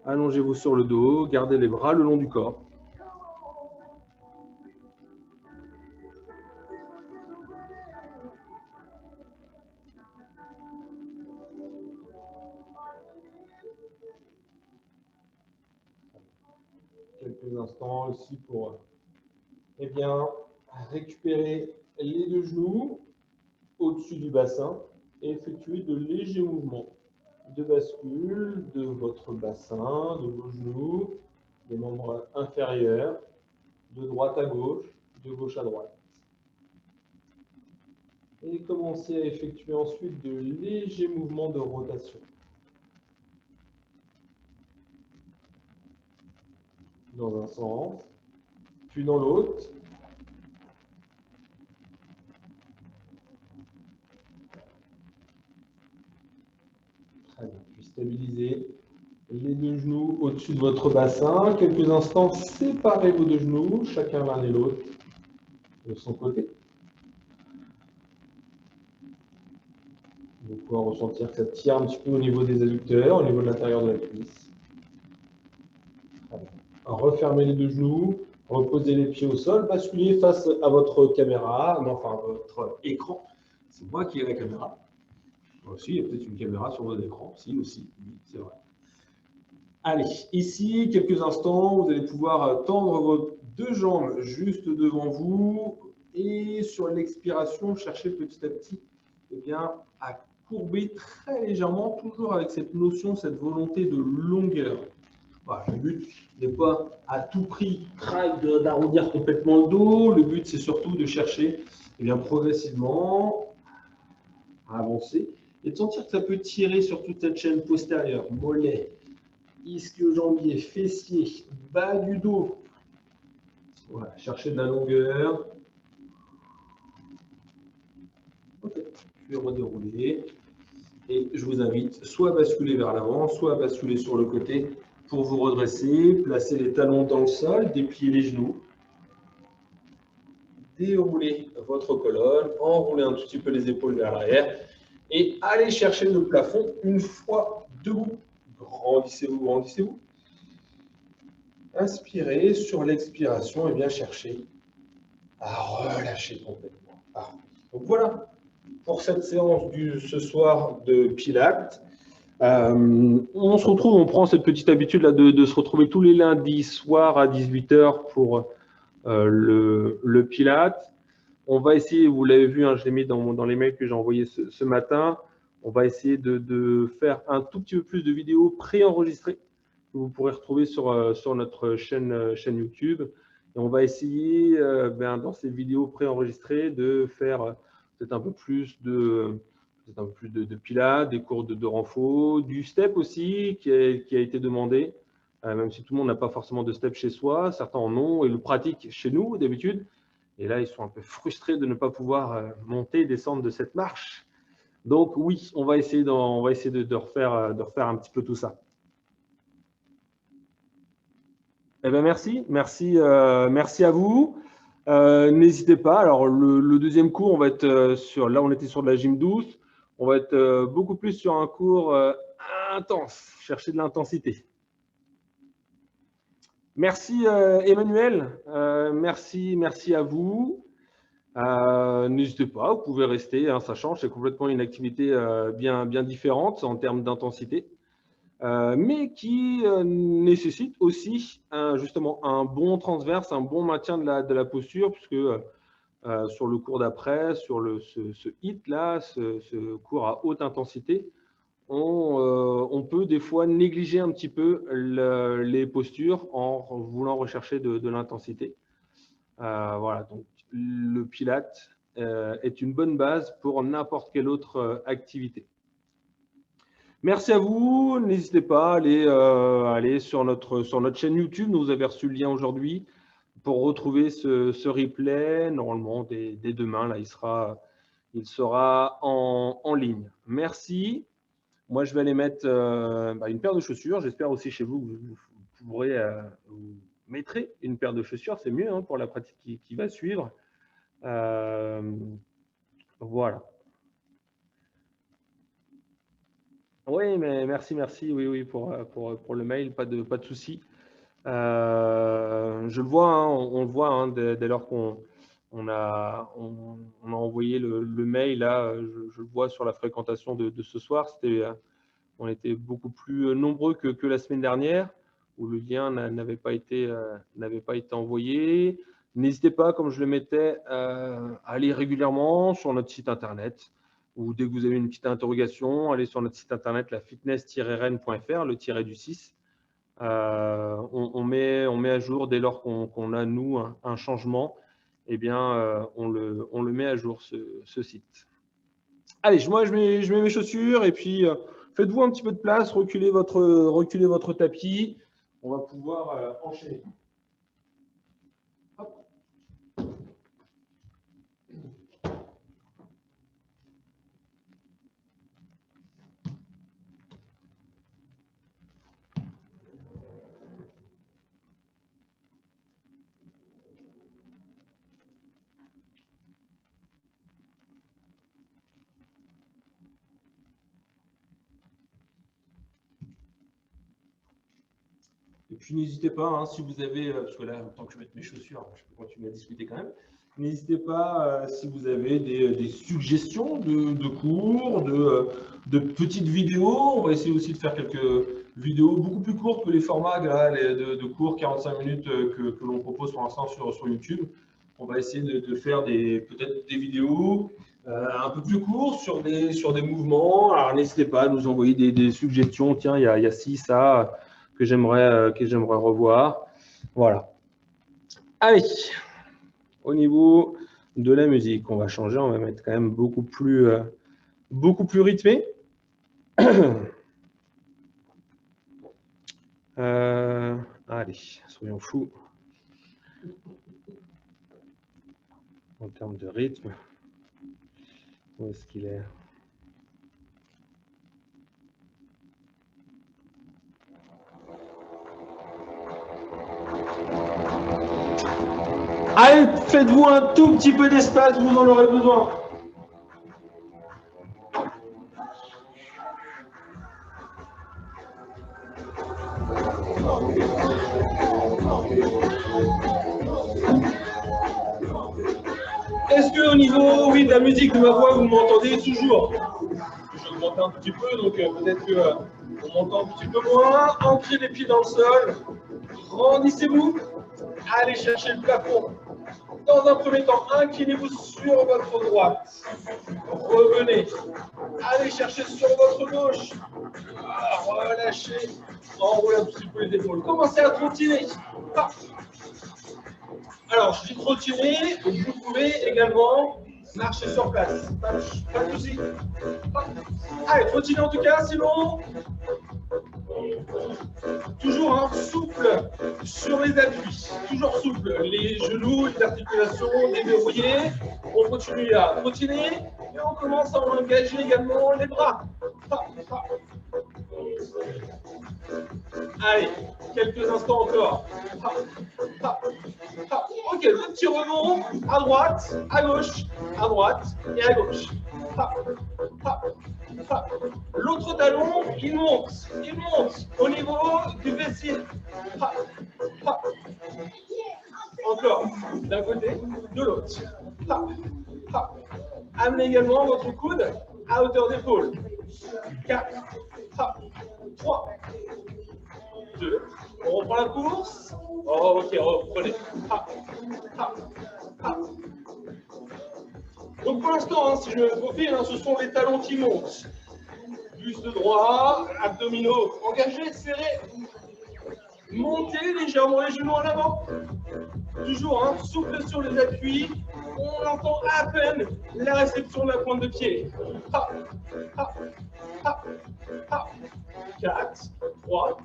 Allongez-vous sur le dos, gardez les bras le long du corps. Quelques instants aussi pour récupérer les deux genoux au-dessus du bassin et effectuer de légers mouvements de bascule de votre bassin, de vos genoux, des membres inférieurs, de droite à gauche, de gauche à droite. Et commencez à effectuer ensuite de légers mouvements de rotation. Dans un sens, puis dans l'autre. Très bien. Puis stabilisez les deux genoux au-dessus de votre bassin. Quelques instants, séparez vos deux genoux, chacun l'un et l'autre de son côté. Vous pouvez ressentir que ça tire un petit peu au niveau des adducteurs, au niveau de l'intérieur de la cuisse. Refermez les deux genoux, reposez les pieds au sol, basculez face à votre caméra, enfin à votre écran. C'est moi qui ai la caméra. Moi aussi, il y a peut-être une caméra sur votre écran. Si, aussi, oui, c'est vrai. Allez, ici, quelques instants, vous allez pouvoir tendre vos deux jambes juste devant vous et sur l'expiration, cherchez petit à petit à courber très légèrement, toujours avec cette notion, cette volonté de longueur. Voilà, le but n'est pas à tout prix d'arrondir complètement le dos. Le but, c'est surtout de chercher progressivement à avancer et de sentir que ça peut tirer sur toute cette chaîne postérieure, mollet, ischio-jambier, fessier, bas du dos. Voilà, chercher de la longueur. Ok, puis redérouler. Et je vous invite soit à basculer vers l'avant, soit à basculer sur le côté pour vous redresser, placer les talons dans le sol, déplier les genoux, dérouler votre colonne, enrouler un tout petit peu les épaules vers l'arrière et allez chercher le plafond une fois debout. Grandissez-vous, grandissez-vous. Inspirez, sur l'expiration, et bien cherchez à relâcher complètement. Donc voilà pour cette séance ce soir de Pilates. On se retrouve, on prend cette petite habitude là de se retrouver tous les lundis soirs à 18 h pour le Pilates. On va essayer, vous l'avez vu, hein, je l'ai mis dans les mails que j'ai envoyés ce matin, on va essayer de faire un tout petit peu plus de vidéos préenregistrées que vous pourrez retrouver sur notre chaîne YouTube. Et on va essayer, dans ces vidéos préenregistrées, de faire peut-être un peu plus de pilates, des cours de renfo, du step aussi qui a été demandé, même si tout le monde n'a pas forcément de step chez soi, certains en ont et le pratiquent chez nous d'habitude. Et là, ils sont un peu frustrés de ne pas pouvoir monter et descendre de cette marche. Donc oui, on va essayer de refaire un petit peu tout ça. Eh bien, merci à vous. N'hésitez pas. Alors, le deuxième cours, on va être là, on était sur de la gym douce. On va être beaucoup plus sur un cours intense, chercher de l'intensité. Merci Emmanuel, merci à vous. N'hésitez pas, vous pouvez rester, hein, ça change, c'est complètement une activité bien différente en termes d'intensité. Mais qui nécessite aussi justement un bon transverse, un bon maintien de la posture, puisque sur le cours d'après, sur ce HIIT-là, ce cours à haute intensité, on peut des fois négliger un petit peu les postures en voulant rechercher de l'intensité. Voilà, donc le Pilates est une bonne base pour n'importe quelle autre activité. Merci à vous. N'hésitez pas à aller sur notre chaîne YouTube. Vous avez reçu le lien aujourd'hui pour retrouver ce replay. Normalement, dès demain, là, il sera en ligne. Merci. Moi, je vais aller mettre une paire de chaussures. J'espère aussi chez vous, vous pourrez vous mettrez une paire de chaussures. C'est mieux, hein, pour la pratique qui va suivre. Voilà. Oui, mais merci, oui, pour le mail, pas de souci. Je le vois, hein, on le voit hein, dès lors qu'on a envoyé le mail, là, je le vois sur la fréquentation de ce soir. On était beaucoup plus nombreux que la semaine dernière, où le lien n'avait pas été envoyé. N'hésitez pas, comme je le mettais, à aller régulièrement sur notre site internet, ou dès que vous avez une petite interrogation, allez sur notre site internet, lafitness-rn.fr, le tiret du 6. On met à jour dès lors qu'on a, nous, un changement, eh bien, on le met à jour, ce site. Allez, moi, je mets mes chaussures et puis faites-vous un petit peu de place, reculez votre tapis. On va pouvoir enchaîner. Hop. Et puis n'hésitez pas, hein, si vous avez, parce que là, tant que je mette mes chaussures, je peux continuer à discuter quand même. N'hésitez pas, si vous avez des suggestions de cours, de petites vidéos. On va essayer aussi de faire quelques vidéos beaucoup plus courtes que les formats de cours 45 minutes que l'on propose pour l'instant sur YouTube. On va essayer de faire peut-être des vidéos un peu plus courtes sur des mouvements. Alors n'hésitez pas à nous envoyer des suggestions. Tiens, il y a ci, ça que j'aimerais revoir. Voilà. Allez, au niveau de la musique, on va changer, on va mettre quand même beaucoup plus rythmé. Allez, soyons fous. En termes de rythme, où est-ce qu'il est? Allez, faites-vous un tout petit peu d'espace, vous en aurez besoin. Est-ce que au niveau de la musique de ma voix, vous m'entendez toujours? Je augmente un petit peu, donc peut-être que on m'entend un petit peu moins. Ancrez les pieds dans le sol. Grandissez-vous. Allez chercher le plafond. Dans un premier temps, inclinez-vous sur votre droite. Revenez. Allez chercher sur votre gauche. Relâchez. Enroulez un petit peu les épaules. Commencez à trottiner. Alors, je dis trottiner, vous pouvez également marcher sur place. Pas de souci. Allez, trottiner en tout cas, sinon. Toujours souple sur les appuis, toujours souple, les genoux, les articulations déverrouillées. On continue à trottiner et on commence à engager également les bras. Allez, quelques instants encore. Ok, le petit rebond à droite, à gauche, à droite et à gauche. L'autre talon, il monte au niveau du fessier. Encore, d'un côté, de l'autre. Amenez également votre coude à hauteur d'épaule. 4, 3, 2, on reprend la course. Oh, ok, reprenez. Donc pour l'instant, si je me profile, ce sont les talons qui montent. Buste droit, abdominaux engagés, serrés. Montez légèrement les genoux en avant. Toujours souple sur les appuis. On entend à peine la réception de la pointe de pied. 4, 3,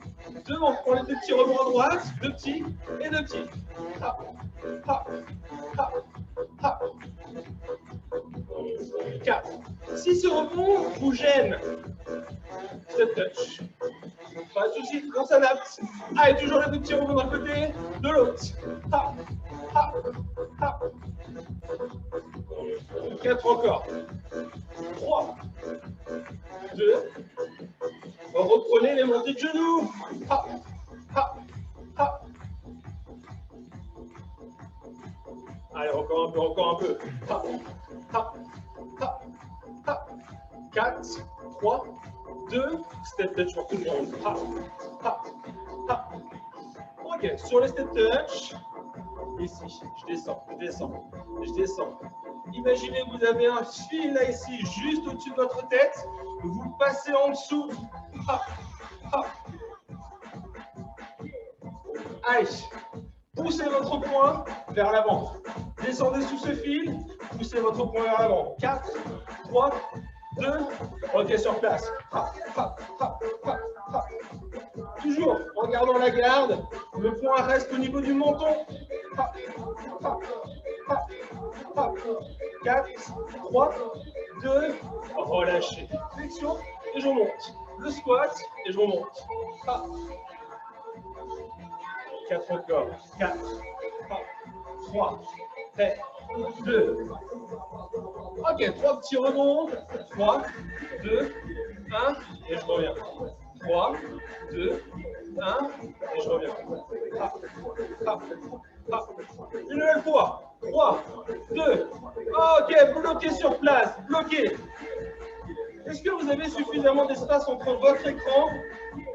2, on prend les deux petits rebonds à droite, deux petits et deux petits. 4. Si ce rebond vous gêne, step touch. Pas de souci, on s'adapte. Allez, toujours les deux petits rebonds d'un côté, de l'autre. 4 encore. 3, 2, Reprenez les montées de genoux. Ha, ha, ha. Allez, encore un peu, encore un peu. Ha, ha, ha, ha. 4, 3, 2, step touch pour tout le monde. Ha, ha, ha. Ok, sur le step touch, ici, je descends, je descends, je descends. Imaginez que vous avez un fil là ici, juste au-dessus de votre tête. Vous passez en dessous. Ha, ha. Allez, poussez votre poing vers l'avant. Descendez sous ce fil, poussez votre poing vers l'avant. 4, 3, 2, ok, sur place. Ha, ha, ha, ha, ha. Toujours en gardant la garde, le poing reste au niveau du menton. Ha, ha, ha, ha. 4, 3, 2, relâchez. Flexion et je remonte. Le squat et je remonte. Ha. 4 encore. 4, 3, 2. Ok, 3 petits rebonds. 3, 2, 1, et je reviens. 3, 2, 1, et je reviens. Ah, ah, ah. Une nouvelle fois. 3, 2, ok, bloqué sur place, bloqué. Est-ce que vous avez suffisamment d'espace entre votre écran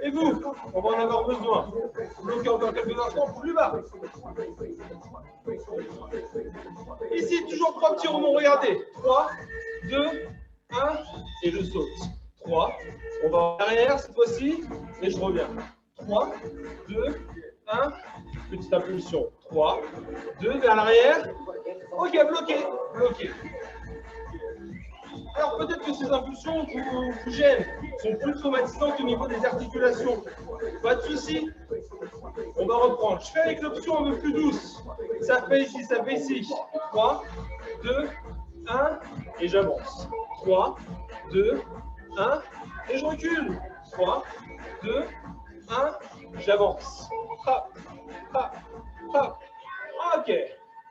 et vous? On va en avoir besoin. Bloquez encore quelques instants plus bas. Ici, toujours 3 petits rebonds, regardez. 3, 2, 1, et je saute. 3, on va en arrière cette fois-ci, et je reviens. 3, 2, 1, petite impulsion. 3, 2, vers l'arrière. Ok, bloqué, bloqué. Alors peut-être que ces impulsions vous gênent, sont plus traumatisantes au niveau des articulations. Pas de souci. On va reprendre. Je fais avec l'option un peu plus douce. Ça fait ici, ça fait ici. 3, 2, 1, et j'avance. 3, 2, 1, et je recule. 3, 2, 1, j'avance. Hop, hop, hop. Ok.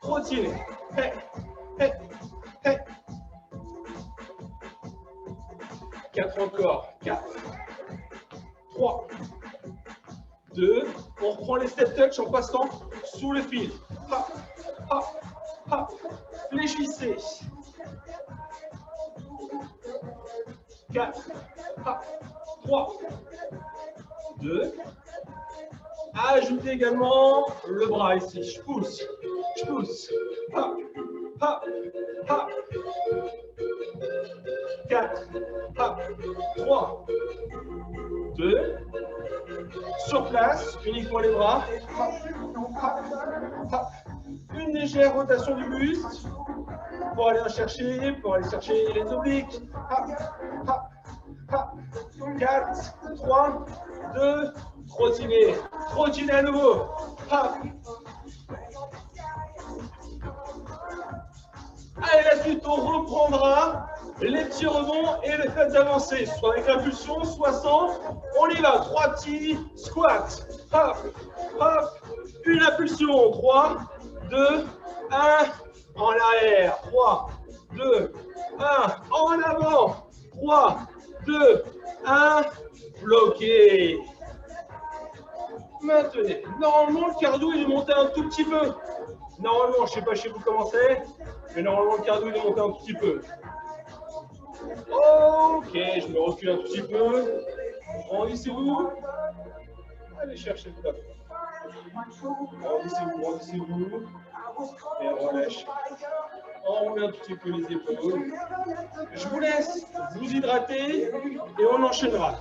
Trottinez. Hey, hey, hey. 4 encore. 4, 3, 2. On reprend les step touch en passant sous le fil. Hop, hop, hop. Fléchissez. 4, hop, 3, 2. Ajoutez également le bras ici. Je pousse. Je pousse. Hop, hop, hop. 4, hop, 3, 2. Sur place, uniquement les bras. Hop, hop, hop. Une légère rotation du buste pour aller chercher les obliques. Hop, hop, hop. 4, 3, 2, trottinez. Trottinez à nouveau. Hop. Allez, la suite, on reprendra les petits rebonds et les faites avancer, soit avec l'impulsion, soit sans. On y va, 3 petits squats. Hop, hop, une impulsion. 3, 2, 1, en arrière. 3, 2, 1, en avant. 3, 2, 1, bloqué. Maintenez. Normalement, le cardio, il est monté un tout petit peu. Normalement, je ne sais pas chez vous comment c'est, mais normalement, le cardio, il est monté un tout petit peu. Ok, je me recule un tout petit peu. Grandissez-vous. Allez chercher le plafond. Grandissez-vous, grandissez-vous. Et on relâche. On remet un tout petit peu les épaules. Je vous laisse vous hydrater et on enchaînera.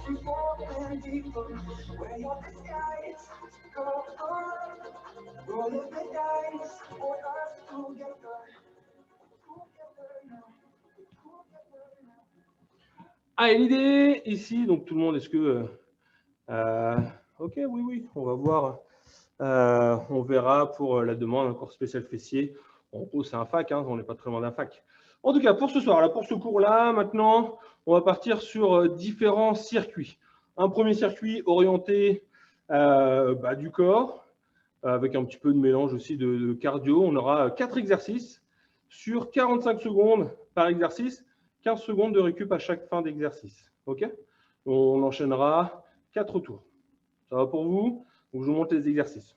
Allez, l'idée ici, donc tout le monde, est-ce que... ok, oui, on va voir. On verra pour la demande, un cours spécial fessier. En gros, c'est un fac, hein, on n'est pas très loin d'un fac. En tout cas, pour ce soir, là, pour ce cours-là, maintenant, on va partir sur différents circuits. Un premier circuit orienté du corps, avec un petit peu de mélange aussi de cardio. On aura 4 exercices sur 45 secondes par exercice, 15 secondes de récup à chaque fin d'exercice. Ok ? On enchaînera 4 tours. Ça va pour vous? Donc, je vous montre les exercices.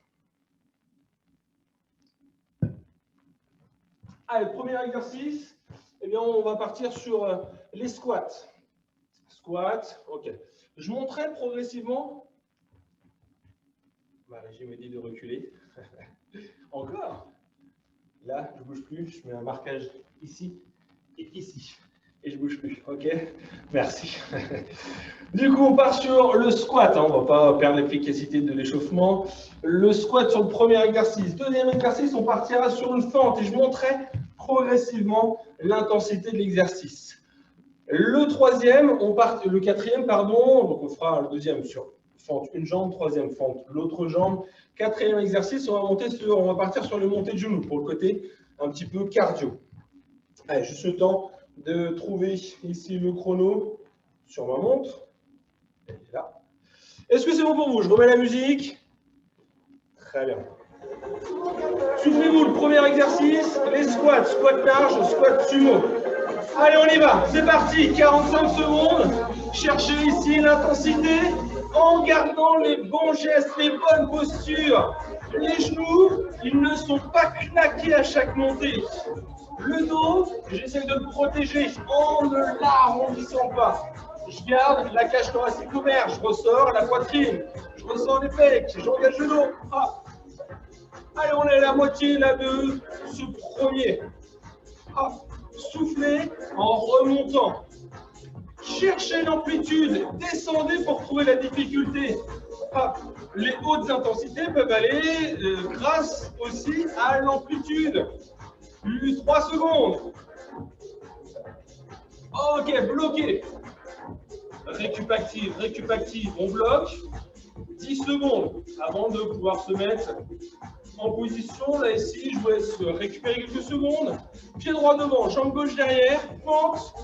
Allez, premier exercice, eh bien, on va partir sur les squats. Squats, ok. Je monterai progressivement. Ma régime me dit de reculer. Encore. Là, je ne bouge plus, je mets un marquage ici et ici. Et je ne bouge plus, ok? Merci. Du coup, on part sur le squat. On ne va pas perdre l'efficacité de l'échauffement. Le squat sur le premier exercice. Deuxième exercice, on partira sur une fente et je montrerai progressivement l'intensité de l'exercice. Le quatrième, pardon, donc on fera le deuxième sur fente une jambe, troisième fente l'autre jambe. Quatrième exercice, on va partir sur le montée de genoux pour le côté un petit peu cardio. Allez, juste le temps de trouver ici le chrono sur ma montre. Elle est là. Est-ce que c'est bon pour vous? Je remets la musique. Très bien. Souvenez-vous, le premier exercice, les squats, squat large, squat sumo. Allez, on y va. C'est parti. 45 secondes. Cherchez ici l'intensité en gardant les bons gestes, les bonnes postures. Les genoux, ils ne sont pas claqués à chaque montée. Le dos, j'essaie de le protéger en ne l'arrondissant pas. Je garde la cage thoracique ouverte, je ressors la poitrine, je ressors les pecs, j'engage le dos. Ah. Allez, on est à la moitié là de ce premier. Ah. Soufflez en remontant. Cherchez l'amplitude, descendez pour trouver la difficulté. Ah. Les hautes intensités peuvent aller grâce aussi à l'amplitude. 3 secondes. Ok, bloqué. Récup active, on bloque. 10 secondes avant de pouvoir se mettre en position. Là, ici, je vous laisse récupérer quelques secondes. Pied droit devant, jambe gauche derrière. Pente.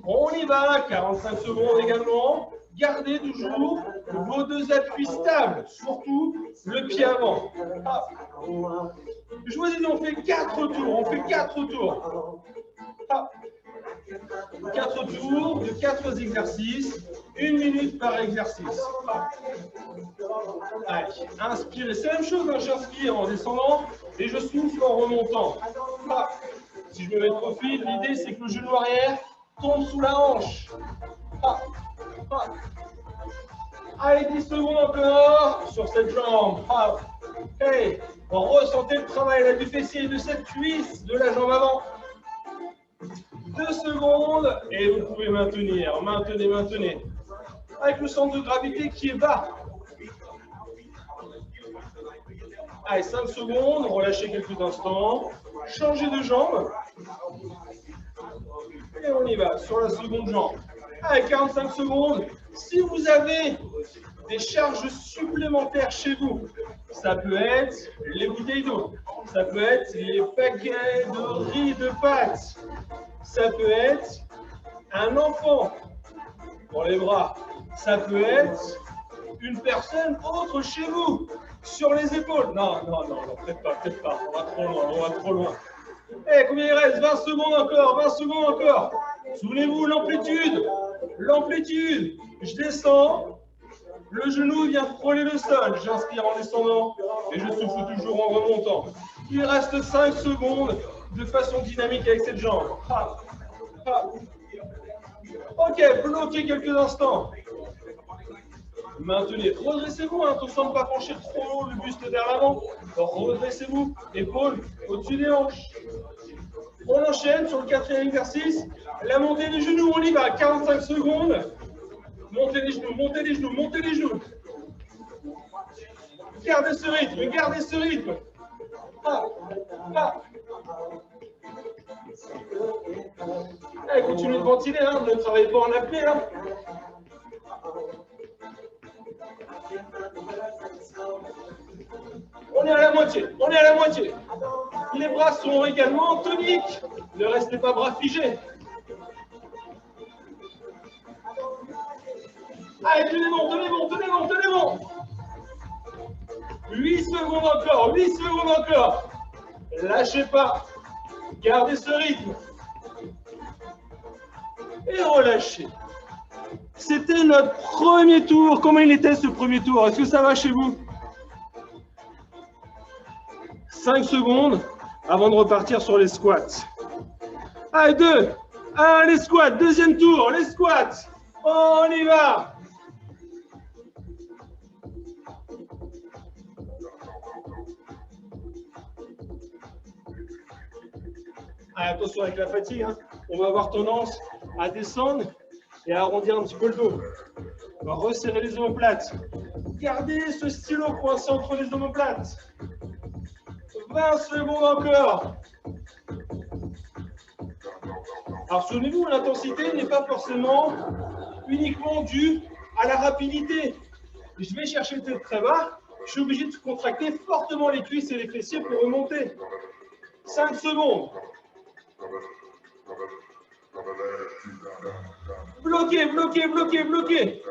On y va. 45 secondes également. Gardez toujours vos deux appuis stables, surtout le pied avant. Ah. Je vous dis, on fait 4 tours. Ah. 4 tours de 4 exercices, 1 minute par exercice. Ah. Allez, inspirez. C'est la même chose, hein, j'inspire en descendant et je souffle en remontant. Ah. Si je me mets de profil, l'idée c'est que le genou arrière tombe sous la hanche. Ah. Ah. Allez, 10 secondes encore sur cette jambe. Ah. Hey, ressentez le travail là, du fessier et de cette cuisse de la jambe avant. 2 secondes et vous pouvez maintenir. Maintenez. Avec le centre de gravité qui est bas. Allez, 5 secondes, relâchez quelques instants. Changez de jambe. Et on y va sur la seconde jambe. Allez, 45 secondes. Si vous avez des charges supplémentaires chez vous, ça peut être les bouteilles d'eau, ça peut être les paquets de riz de pâtes, ça peut être un enfant pour les bras, ça peut être une personne autre chez vous, sur les épaules. Non, peut-être pas, on va trop loin. Eh, combien il reste? 20 secondes encore. Souvenez-vous, l'amplitude. Je descends, le genou vient frôler le sol. J'inspire en descendant et je souffle toujours en remontant. Il reste 5 secondes de façon dynamique avec cette jambe. Ah. Ok, bloquez quelques instants. Maintenez. Redressez-vous, hein, attention à ne pas pencher trop le buste vers l'avant. Redressez-vous, épaules au-dessus des hanches. On enchaîne sur le 4e exercice. La montée des genoux, on y va. 45 secondes. Montez les genoux. Gardez ce rythme. Allez, continuez de ventiler, hein, ne travaillez pas en apnée. Hein. On est à la moitié. Les bras sont également toniques. Ne restez pas bras figés. Allez, tenez bon. 8 secondes encore. Lâchez pas. Gardez ce rythme. Et relâchez. C'était notre premier tour. Comment il était ce premier tour? Est-ce que ça va chez vous? 5 secondes avant de repartir sur les squats. Allez, 2, 1, les squats. Deuxième tour, les squats. On y va. Allez, attention avec la fatigue, hein. On va avoir tendance à descendre et à arrondir un petit peu le dos. On va resserrer les omoplates. Gardez ce stylo coincé entre les omoplates. 20 secondes encore. Alors souvenez-vous, l'intensité n'est pas forcément uniquement due à la rapidité. Je vais chercher le tête très bas, je suis obligé de contracter fortement les cuisses et les fessiers pour remonter. 5 secondes. Bloqué, bloqué, bloqué, bloqué.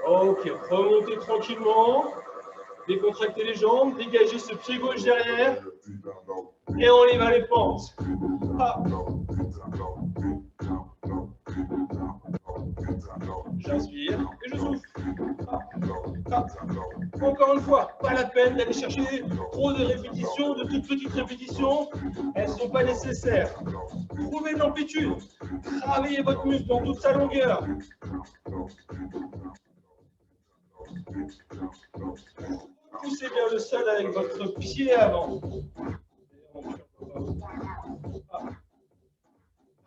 Ok, remontez tranquillement. Décontractez les jambes, dégagez ce pied gauche derrière. Et on y va les pentes. Ah. J'inspire et je souffle. Ah. Ah. Encore une fois, pas la peine d'aller chercher trop de répétitions, de toutes petites répétitions. Elles ne sont pas nécessaires. Trouvez de l'amplitude. Travaillez votre muscle dans toute sa longueur. Poussez bien le sol avec votre pied avant.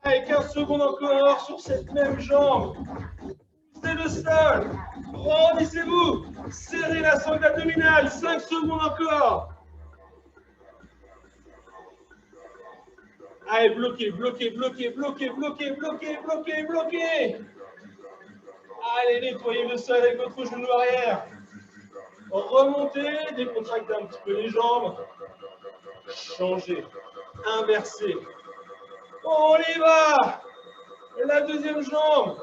Allez, 15 secondes encore sur cette même jambe. Poussez le sol. Grandissez-vous. Serrez la sangle abdominale. 5 secondes encore. Allez, bloquez, bloquez, bloquez, bloquez, bloquez, bloquez, bloquez, bloquez. Allez, nettoyez le sol avec votre genou arrière. Remontez, décontractez un petit peu les jambes. Changez, inversez. On y va. La deuxième jambe.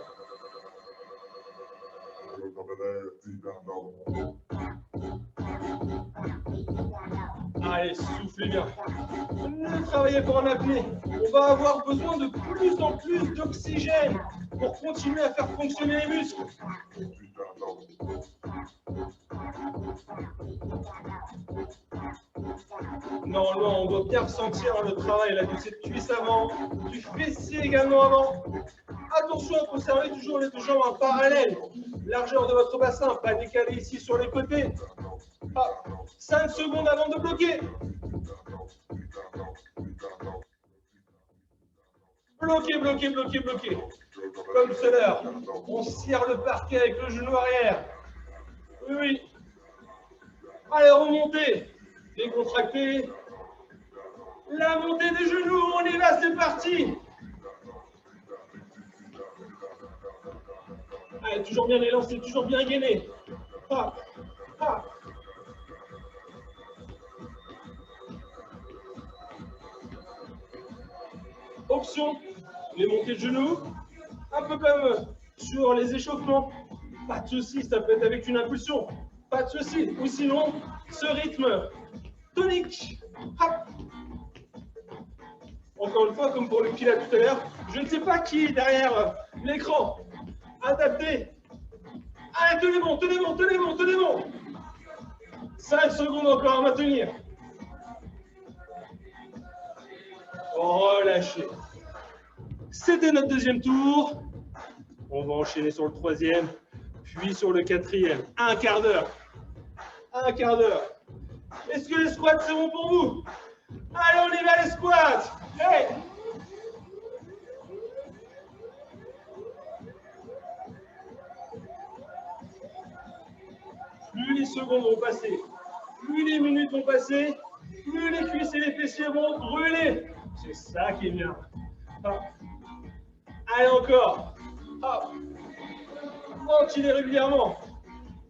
Allez, soufflez bien. Ne travaillez pas en apnée. On va avoir besoin de plus en plus d'oxygène pour continuer à faire fonctionner les muscles. Normalement, on doit bien ressentir le travail là, de cette cuisse avant, du fessier également avant. Attention à conserver toujours les deux jambes en parallèle. Largeur de votre bassin, pas décalé ici sur les côtés. Ah, 5 secondes avant de bloquer. Bloquez, bloquez, bloquez, bloquez. Comme tout à l'heure, on serre le parquet avec le genou arrière. Oui, oui. Allez, remontez. Décontractez. La montée des genoux, on y va, c'est parti. Allez, toujours bien élancé, toujours bien gainé. Ah, ah. Option, les montées de genoux, un peu comme sur les échauffements. Pas de souci, ça peut être avec une impulsion. Pas de souci. Ou sinon, ce rythme tonique. Hop. Encore une fois, comme pour le pilates tout à l'heure, je ne sais pas qui est derrière l'écran. Adapté. Allez, tenez bon, tenez bon, tenez bon, tenez bon. 5 secondes encore à maintenir. Relâchez. C'était notre deuxième tour. On va enchaîner sur le troisième, puis sur le quatrième. Un quart d'heure. Un quart d'heure. Est-ce que les squats, c'est bon pour vous? Allez, on y va les squats. Hey! Plus les secondes vont passer, plus les minutes vont passer, plus les cuisses et les fessiers vont brûler. C'est ça qui est bien. Hop. Allez, encore. Hop. Ventilez régulièrement.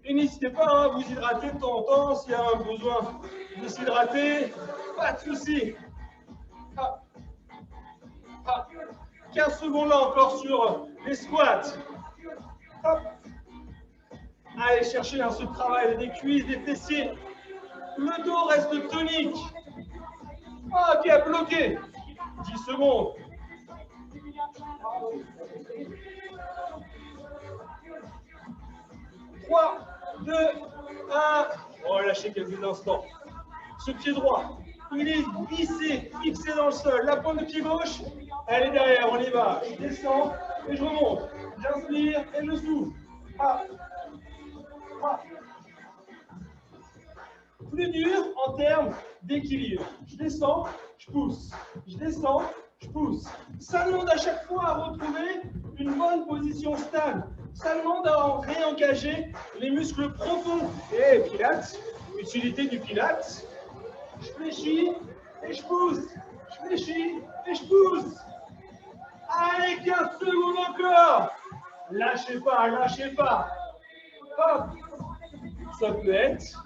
Et n'hésitez pas à vous hydrater de temps en temps s'il y a un besoin de s'hydrater. Pas de souci. Hop. Hop. 15 secondes là encore sur les squats. Hop. Allez chercher ce travail des cuisses, des fessiers. Le dos reste tonique. Ok, bloqué. 10 secondes. 3, 2, 1. Relâchez quelques instants. Ce pied droit, il est vissé, fixé dans le sol. La pointe de pied gauche, elle est derrière. On y va. Je descends et je remonte. J'inspire et je souffle. Hop. Hop. Plus dur en termes d'équilibre. Je descends, je pousse. Je descends, je pousse. Ça demande à chaque fois à retrouver une bonne position stable. Ça demande à réengager les muscles profonds. Et Pilates, utilité du Pilates. Je fléchis et je pousse. Je fléchis et je pousse. Allez, 15 secondes encore. Lâchez pas, lâchez pas. Hop. Ça peut être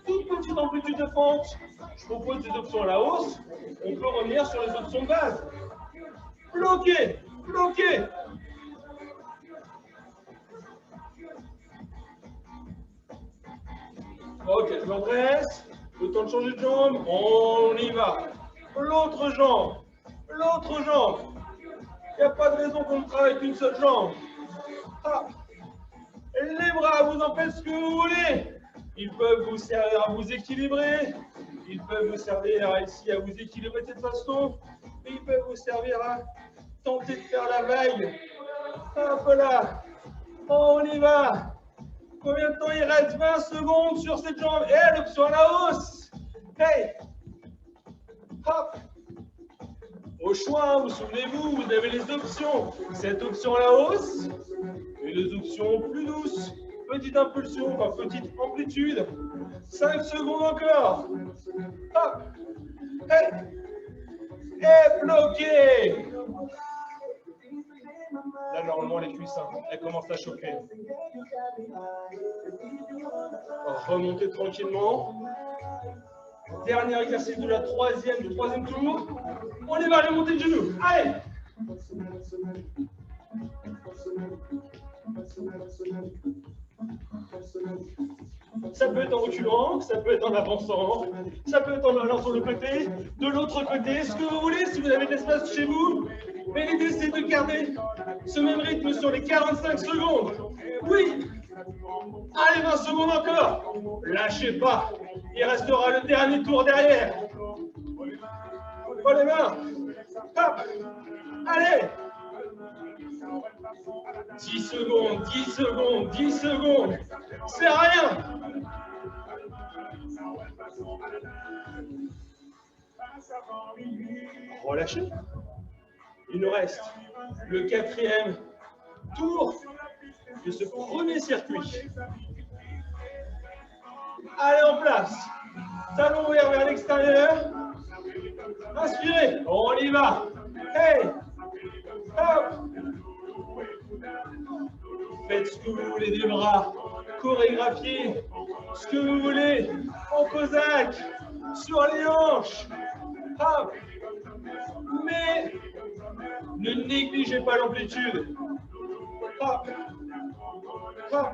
toute petite amplitude de fente. Je propose des options à la hausse. On peut revenir sur les options de base. Bloqué, bloqué. Ok, je m'adresse. Le temps de changer de jambe. On y va. L'autre jambe. L'autre jambe. Il n'y a pas de raison qu'on ne travaille qu'une seule jambe. Ah. Les bras, vous en faites ce que vous voulez. Ils peuvent vous servir à vous équilibrer. Ils peuvent vous servir ici à vous équilibrer de cette façon. Et ils peuvent vous servir à tenter de faire la vague. Hop là. On y va. Combien de temps il reste? 20 secondes sur cette jambe. Et l'option à la hausse. Hey. Hop. Au choix, vous souvenez-vous, vous avez les options. Cette option à la hausse et les options plus douces. Petite impulsion, enfin petite amplitude. 5 secondes encore. Hop. Hey. Et bloqué. Là, normalement, les cuisses, elles commencent à chauffer. Remontez tranquillement. Dernier exercice du troisième tour. On y va, les montées de genoux. Allez. Ça peut être en reculant, ça peut être en avançant, ça peut être en allant sur le côté, de l'autre côté, ce que vous voulez, si vous avez de l'espace chez vous. Mais l'idée, c'est de garder ce même rythme sur les 45 secondes. Oui. Allez, 20 secondes encore. Lâchez pas. Il restera le dernier tour derrière. Oh, les mains. Hop. Allez. 10 secondes, 10 secondes, 10 secondes. C'est rien. Relâchez. Il nous reste le 4e tour de ce premier circuit. Allez, en place. Talon ouvert vers l'extérieur. Inspirez. On y va. Hey. Hop. Faites ce que vous voulez des bras. Chorégraphiez ce que vous voulez. En cosaque. Sur les hanches. Hop. Mais ne négligez pas l'amplitude. Hop. Hop.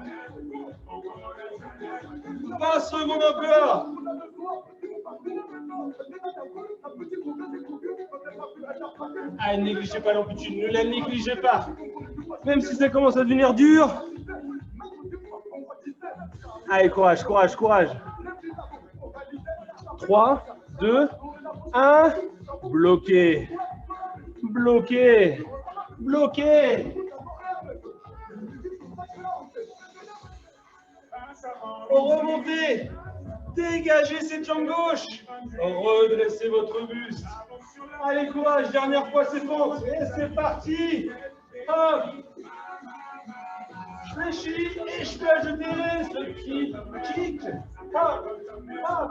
20 secondes encore. Ah, ne négligez pas l'amplitude, ne la négligez pas. Même si ça commence à devenir dur. Allez, courage, courage, courage. 3, 2, 1. Bloqué. Bloqué. Bloqué. Remontez. Dégagez cette jambe gauche. Redressez votre buste. Allez, courage. Dernière fois, c'est bon. Et c'est parti. Hop. Je fléchis et je peux ajouter ce petit kick. Hop. Hop.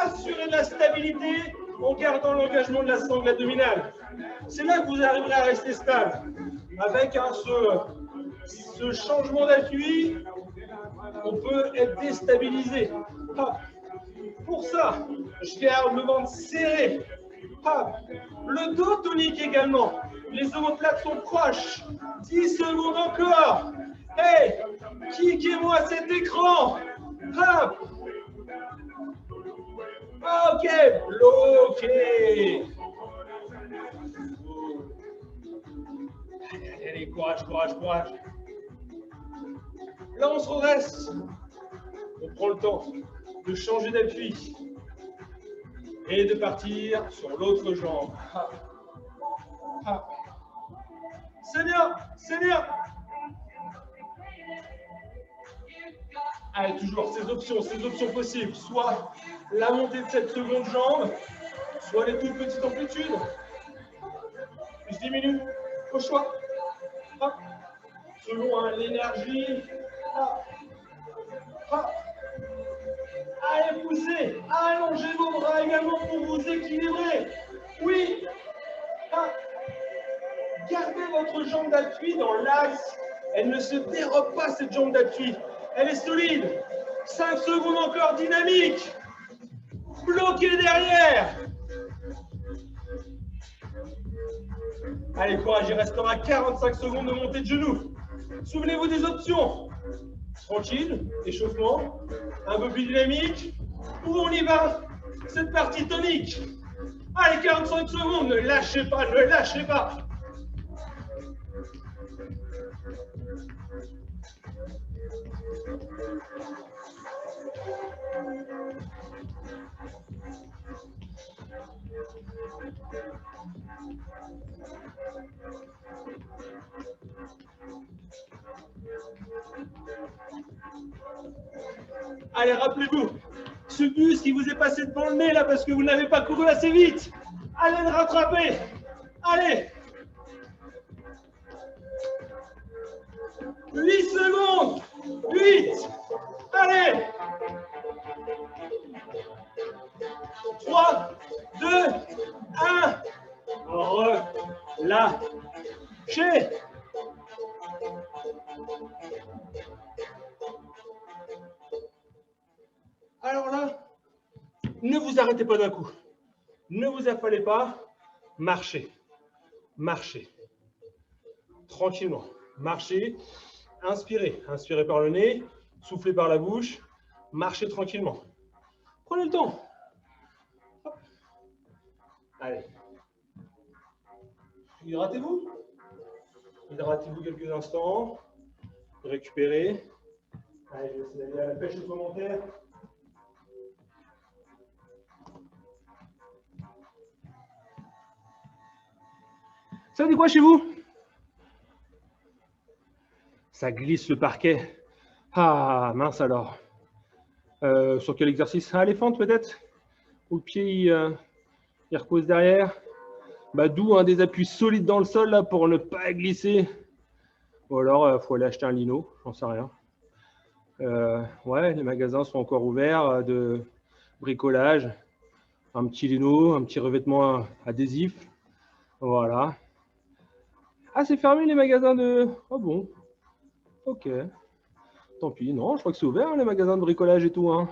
Assurez de la stabilité en gardant l'engagement de la sangle abdominale. C'est là que vous arriverez à rester stable. Avec ce changement d'appui, on peut être déstabilisé. Hop. Pour ça, je garde le ventre serré. Hop. Le dos tonique également. Les omoplates sont proches. 10 secondes encore. Hey, kickez-moi cet écran. Hop. Ok, bloqué. courage, courage, courage. Là, on se redresse. On prend le temps de changer d'appui et de partir sur l'autre jambe. C'est bien, c'est bien. Allez, toujours ces options possibles. Soit la montée de cette seconde jambe, soit les toutes petites amplitudes. Plus 10 minutes, au choix. Hop. Selon l'énergie. Allez, poussez. Allongez vos bras également pour vous équilibrer. Oui. Gardez votre jambe d'appui dans l'axe. Elle ne se dérobe pas, cette jambe d'appui. Elle est solide. 5 secondes encore, dynamique. Bloqué derrière. Allez, courage, il restera 45 secondes de montée de genoux. Souvenez-vous des options. Tranquille, échauffement, un peu plus dynamique. Ou on y va, cette partie tonique. Allez, 45 secondes, ne lâchez pas, ne lâchez pas. Allez, rappelez-vous, ce bus qui vous est passé devant le nez là parce que vous n'avez pas couru assez vite. Allez le rattraper. Allez. 8 secondes. 8. Allez. 3, 2, 1. Relâchez. Alors là, ne vous arrêtez pas d'un coup. Ne vous affalez pas. Marchez. Marchez. Tranquillement. Marchez. Inspirez. Inspirez par le nez. Soufflez par la bouche. Marchez tranquillement. Prenez le temps. Hop. Allez. Hydratez-vous. Hydratez-vous quelques instants. Récupérez. Allez, je vais essayer d'aller à la pêche supplémentaire. Ça dit quoi chez vous? Ça glisse le parquet. Ah, mince alors. Sur quel exercice? Ah, les fentes peut-être? Ou le pied, il repose derrière. Bah, d'où des appuis solides dans le sol là, pour ne pas glisser. Ou alors, il faut aller acheter un lino, j'en sais rien. Ouais, les magasins sont encore ouverts de bricolage. Un petit lino, un petit revêtement adhésif. Voilà. Ah, c'est fermé les magasins de... Oh bon. Ok. Tant pis. Non, je crois que c'est ouvert, les magasins de bricolage et tout. Hein.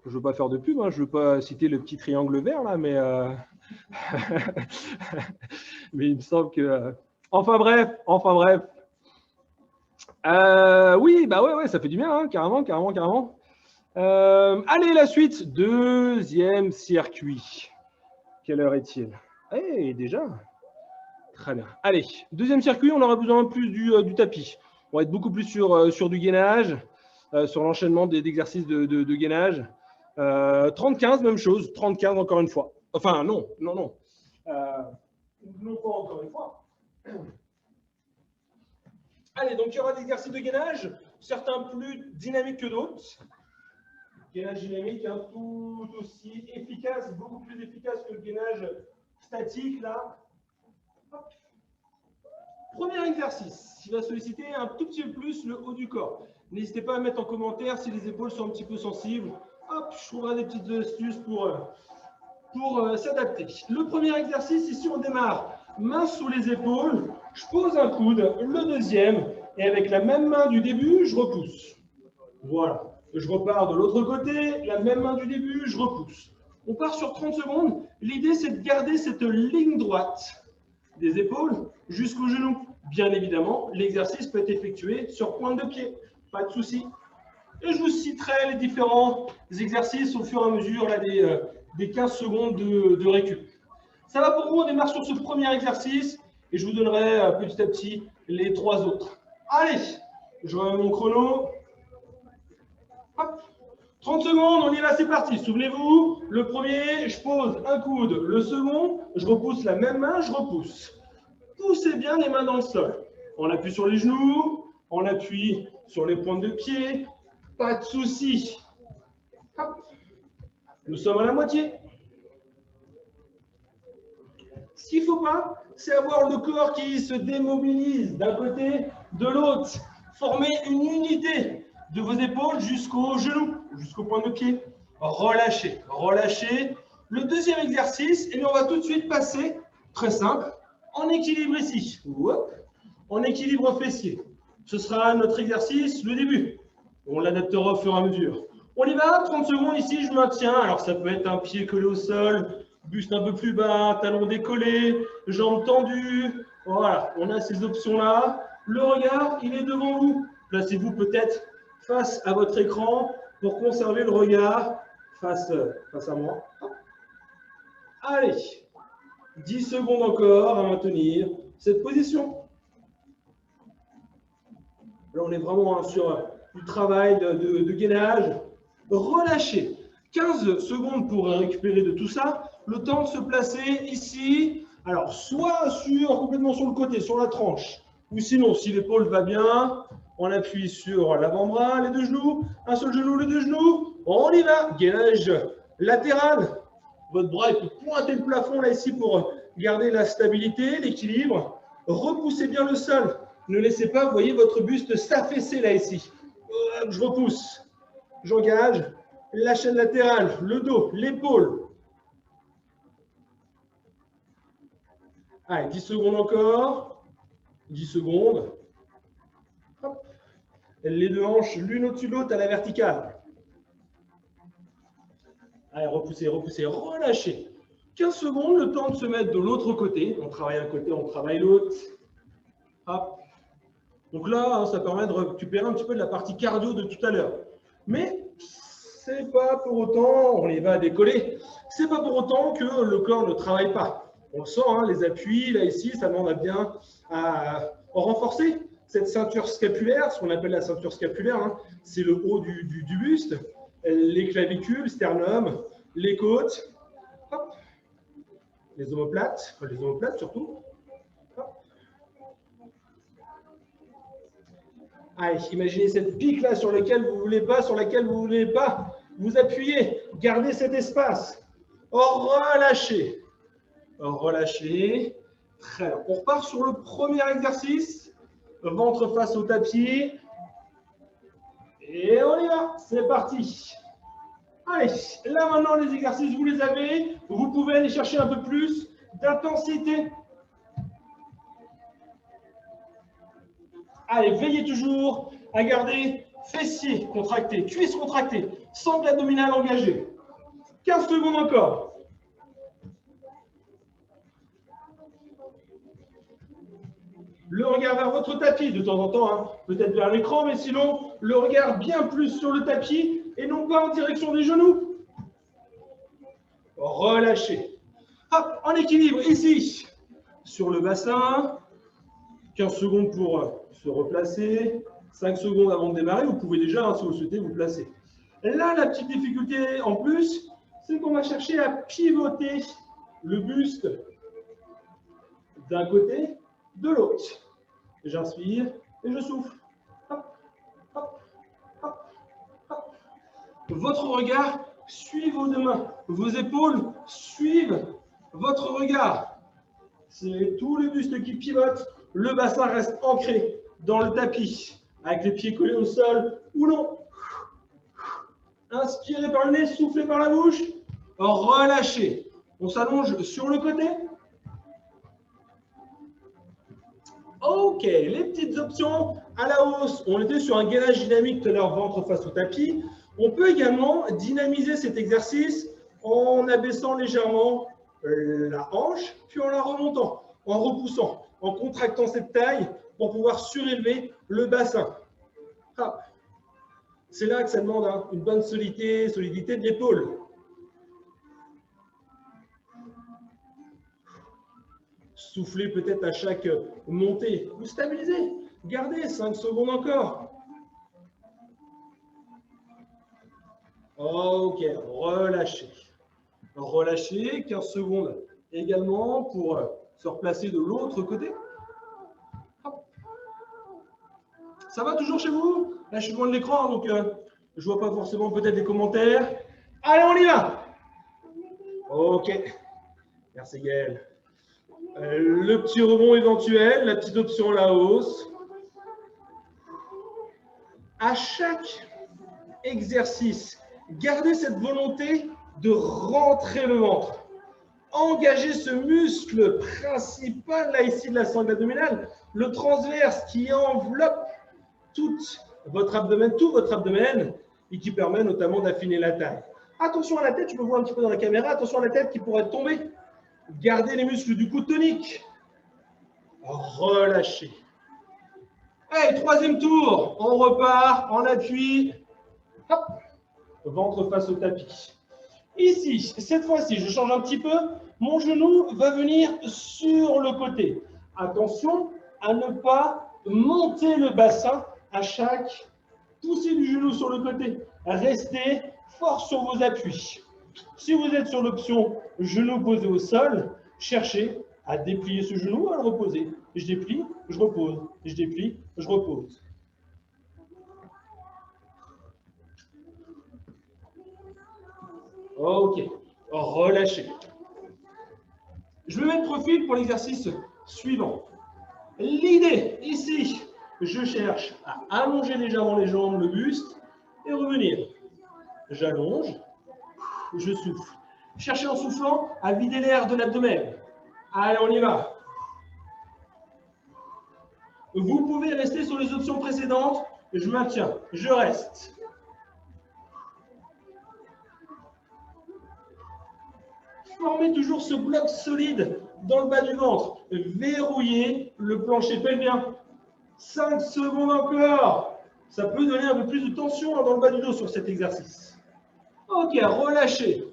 Je ne veux pas faire de pub, hein. Je ne veux pas citer le petit triangle vert, là, mais... mais il me semble que... Enfin bref. Oui, bah ouais, ça fait du bien, hein, carrément. Allez, la suite. Deuxième circuit. Quelle heure est-il? Eh, déjà. Très bien. Allez, deuxième circuit, on aura besoin plus du tapis. On va être beaucoup plus sur du gainage, sur l'enchaînement des exercices de gainage. 30-15, même chose. 30-15 encore une fois. Enfin, non. Non pas encore une fois. Allez, donc il y aura des exercices de gainage, certains plus dynamiques que d'autres. Gainage dynamique, hein, tout aussi efficace, beaucoup plus efficace que le gainage statique, là. Hop. Premier exercice qui va solliciter un tout petit peu plus le haut du corps. N'hésitez pas à mettre en commentaire si les épaules sont un petit peu sensibles. Hop, je trouverai des petites astuces pour s'adapter. Le premier exercice, ici on démarre. Main sous les épaules, je pose un coude, le deuxième, et avec la même main du début, je repousse. Voilà. Je repars de l'autre côté, la même main du début, je repousse. On part sur 30 secondes. L'idée, c'est de garder cette ligne droite des épaules jusqu'au genou. Bien évidemment, l'exercice peut être effectué sur pointe de pied. Pas de souci. Et je vous citerai les différents exercices au fur et à mesure là, des 15 secondes de récup. Ça va pour vous, on démarre sur ce premier exercice. et je vous donnerai petit à petit les 3 autres. Allez, je remets mon chrono. Hop. 30 secondes, on y va, c'est parti. Souvenez-vous, le premier, je pose un coude. Le second, je repousse la même main, je repousse. Poussez bien les mains dans le sol. On appuie sur les genoux, on appuie sur les pointes de pied. Pas de souci. Hop. Nous sommes à la moitié. Ce qu'il ne faut pas, c'est avoir le corps qui se démobilise d'un côté, de l'autre. Formez une unité de vos épaules jusqu'aux genoux, jusqu'au point de pied. Relâchez, relâchez. Le deuxième exercice, et on va tout de suite passer, très simple, en équilibre ici. Hop, en équilibre fessier. Ce sera notre exercice, le début. On l'adaptera au fur et à mesure. On y va, 30 secondes ici, je maintiens. Alors ça peut être un pied collé au sol, buste un peu plus bas, talons décollés, jambes tendues. Voilà, on a ces options-là. Le regard, il est devant vous. Placez-vous peut-être face à votre écran pour conserver le regard face à moi. Allez, 10 secondes encore à maintenir cette position. Là, on est vraiment sur du travail de gainage. Relâchez. 15 secondes pour récupérer de tout ça. Le temps de se placer ici. Alors, soit complètement sur le côté, sur la tranche. Ou sinon, si l'épaule va bien, on appuie sur l'avant-bras, les deux genoux. Un seul genou, les deux genoux. On y va. Gainage latéral. Votre bras il peut pointer le plafond là ici pour garder la stabilité, l'équilibre. Repoussez bien le sol. Ne laissez pas, vous voyez, votre buste s'affaisser là ici. Je repousse. J'engage. La chaîne latérale, le dos, l'épaule. Allez, 10 secondes encore. 10 secondes. Hop. Les deux hanches, l'une au-dessus de l'autre à la verticale. Allez, repoussez, repoussez, relâchez. 15 secondes, le temps de se mettre de l'autre côté. On travaille un côté, on travaille l'autre. Hop. Donc là, ça permet de récupérer un petit peu de la partie cardio de tout à l'heure. Mais c'est pas pour autant, on y va décoller, c'est pas pour autant que le corps ne travaille pas. On le sent, hein, les appuis, là ici, ça demande à bien à renforcer cette ceinture scapulaire, ce qu'on appelle la ceinture scapulaire, hein, c'est le haut du buste, les clavicules, sternum, les côtes, hop, les omoplates surtout. Allez, imaginez cette pique-là sur laquelle vous ne voulez pas vous appuyer. Gardez cet espace. Relâchez. Relâchez. Très bien. On repart sur le premier exercice. Ventre face au tapis. Et on y va. C'est parti. Allez, là maintenant les exercices, vous les avez. Vous pouvez aller chercher un peu plus d'intensité. Allez, veillez toujours à garder fessiers contractés, cuisses contractées, sangle abdominale engagée. 15 secondes encore. Le regard vers votre tapis de temps en temps, hein, peut-être vers l'écran, mais sinon, le regard bien plus sur le tapis et non pas en direction des genoux. Relâchez. Hop, en équilibre ici, sur le bassin. 15 secondes pour se replacer, 5 secondes avant de démarrer, vous pouvez déjà, hein, si vous le souhaitez, vous placer. Là, la petite difficulté en plus, c'est qu'on va chercher à pivoter le buste d'un côté, de l'autre. J'inspire et je souffle. Hop, hop, hop, hop. Votre regard suit vos deux mains, vos épaules suivent votre regard. C'est tout le buste qui pivote. Le bassin reste ancré dans le tapis, avec les pieds collés au sol ou non. Inspirez par le nez, soufflez par la bouche. Relâchez. On s'allonge sur le côté. Ok, les petites options à la hausse. On était sur un gainage dynamique tout à l'heure, ventre face au tapis. On peut également dynamiser cet exercice en abaissant légèrement la hanche, puis en la remontant, en repoussant, en contractant cette taille pour pouvoir surélever le bassin. C'est là que ça demande hein, une bonne solidité de l'épaule. Soufflez peut-être à chaque montée. Vous stabilisez. Gardez 5 secondes encore. Ok, relâchez. Relâchez, 15 secondes également pour se replacer de l'autre côté. Hop. Ça va toujours chez vous? Là, je suis loin de l'écran, donc je ne vois pas forcément peut-être les commentaires. Allez, on y va! Ok. Merci Gaël. Le petit rebond éventuel, la petite option à la hausse. À chaque exercice, gardez cette volonté de rentrer le ventre. Engagez ce muscle principal, là ici, de la sangle abdominale, le transverse qui enveloppe tout votre abdomen et qui permet notamment d'affiner la taille. Attention à la tête, je me vois un petit peu dans la caméra, attention à la tête qui pourrait tomber. Gardez les muscles du cou toniques. Relâchez. Allez, troisième tour. On repart en appui. Hop. Ventre face au tapis. Ici, cette fois-ci, je change un petit peu. Mon genou va venir sur le côté. Attention à ne pas monter le bassin à chaque poussée du genou sur le côté. Restez fort sur vos appuis. Si vous êtes sur l'option genou posé au sol, cherchez à déplier ce genou, à le reposer. Je déplie, je repose. Je déplie, je repose. Ok, relâchez. Je vais mettre profil pour l'exercice suivant. L'idée, ici, je cherche à allonger légèrement les jambes, le buste, et revenir. J'allonge, je souffle. Cherchez en soufflant à vider l'air de l'abdomen. Allez, on y va. Vous pouvez rester sur les options précédentes. Je maintiens, je reste. Formez toujours ce bloc solide dans le bas du ventre. Verrouillez le plancher pelvien. 5 secondes encore. Ça peut donner un peu plus de tension dans le bas du dos sur cet exercice. Ok, relâchez.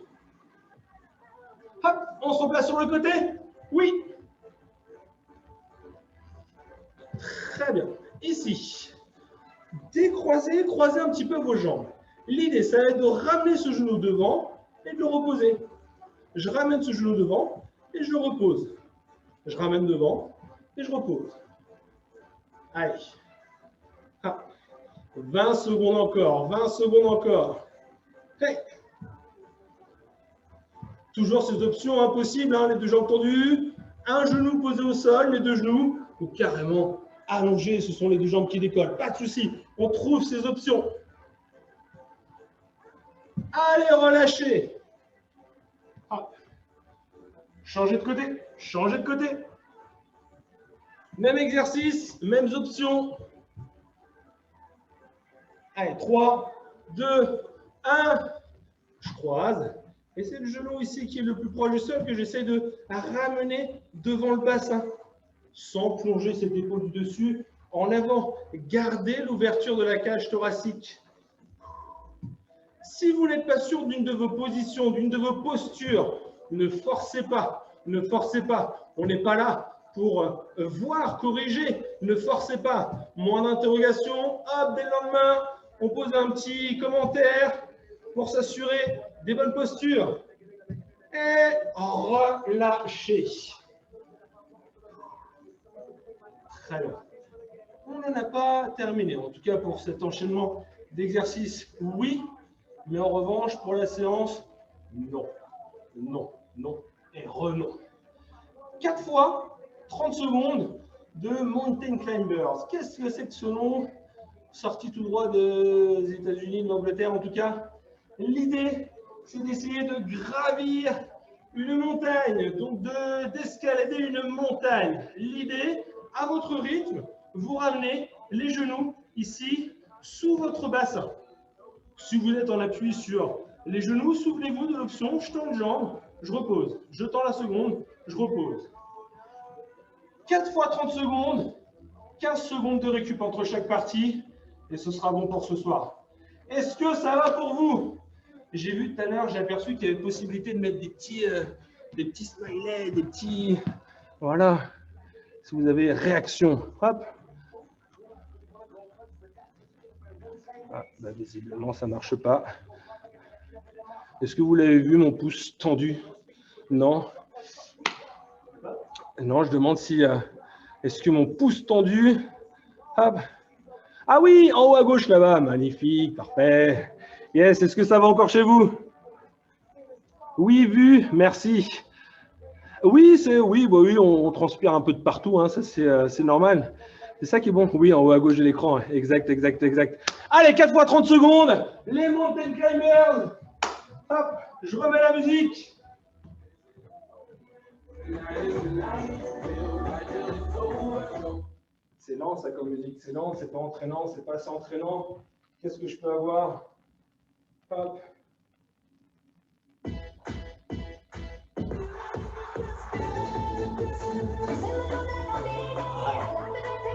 Hop, on se replace sur le côté? Oui. Très bien. Ici, décroisez, croisez un petit peu vos jambes. L'idée, ça va être de ramener ce genou devant et de le reposer. Je ramène ce genou devant et je le repose. Je ramène devant et je repose. Allez. Hop. 20 secondes encore, 20 secondes encore. Hey. Toujours ces options impossibles, hein, les deux jambes tendues, un genou posé au sol, les deux genoux, ou carrément allongés, ce sont les deux jambes qui décollent. Pas de souci, on trouve ces options. Allez, relâchez. Hop. Changez de côté, changez de côté. Même exercice, mêmes options. Allez, 3, 2, 1. Je croise. Et c'est le genou ici qui est le plus proche du sol que j'essaie de ramener devant le bassin. Sans plonger cette épaule du dessus en avant. Gardez l'ouverture de la cage thoracique. Si vous n'êtes pas sûr d'une de vos positions, d'une de vos postures, ne forcez pas. Ne forcez pas. On n'est pas là pour voir, corriger. Ne forcez pas. Moins d'interrogations. Hop, dès le lendemain, on pose un petit commentaire pour s'assurer des bonnes postures. Et relâchez. Très bien. On n'en a pas terminé. En tout cas, pour cet enchaînement d'exercices, oui. Mais en revanche, pour la séance, non. Non, non et renom. 4 fois 30 secondes de Mountain Climbers. Qu'est-ce que c'est que ce nom? Sorti tout droit des États-Unis, de l'Angleterre en tout cas. L'idée, c'est d'essayer de gravir une montagne, donc d'escalader une montagne. L'idée, à votre rythme, vous ramenez les genoux ici sous votre bassin. Si vous êtes en appui sur les genoux, souvenez-vous de l'option je tends une jambe, je repose. Je tends la seconde, je repose. 4 fois 30 secondes, 15 secondes de récup entre chaque partie, et ce sera bon pour ce soir. Est-ce que ça va pour vous? J'ai vu tout à l'heure, j'ai aperçu qu'il y avait possibilité de mettre des petits smileys, des petits Voilà. Si vous avez réaction, hop. Ah, bah visiblement, ça ne marche pas. Est-ce que vous l'avez vu, mon pouce tendu? Non. Non, je demande si... est-ce que mon pouce tendu... Hop. Ah oui, en haut à gauche là-bas. Magnifique, parfait. Yes, est-ce que ça va encore chez vous? Oui, vu, merci. Oui, oui, bah oui, on transpire un peu de partout, hein, ça c'est normal. C'est ça qui est bon. Oui, en haut à gauche de l'écran. Exact, exact, exact. Allez, 4 fois 30 secondes. Les mountain climbers. Hop, je remets la musique. C'est lent ça comme musique, c'est lent, c'est pas entraînant, c'est pas assez entraînant. Qu'est-ce que je peux avoir? Hop.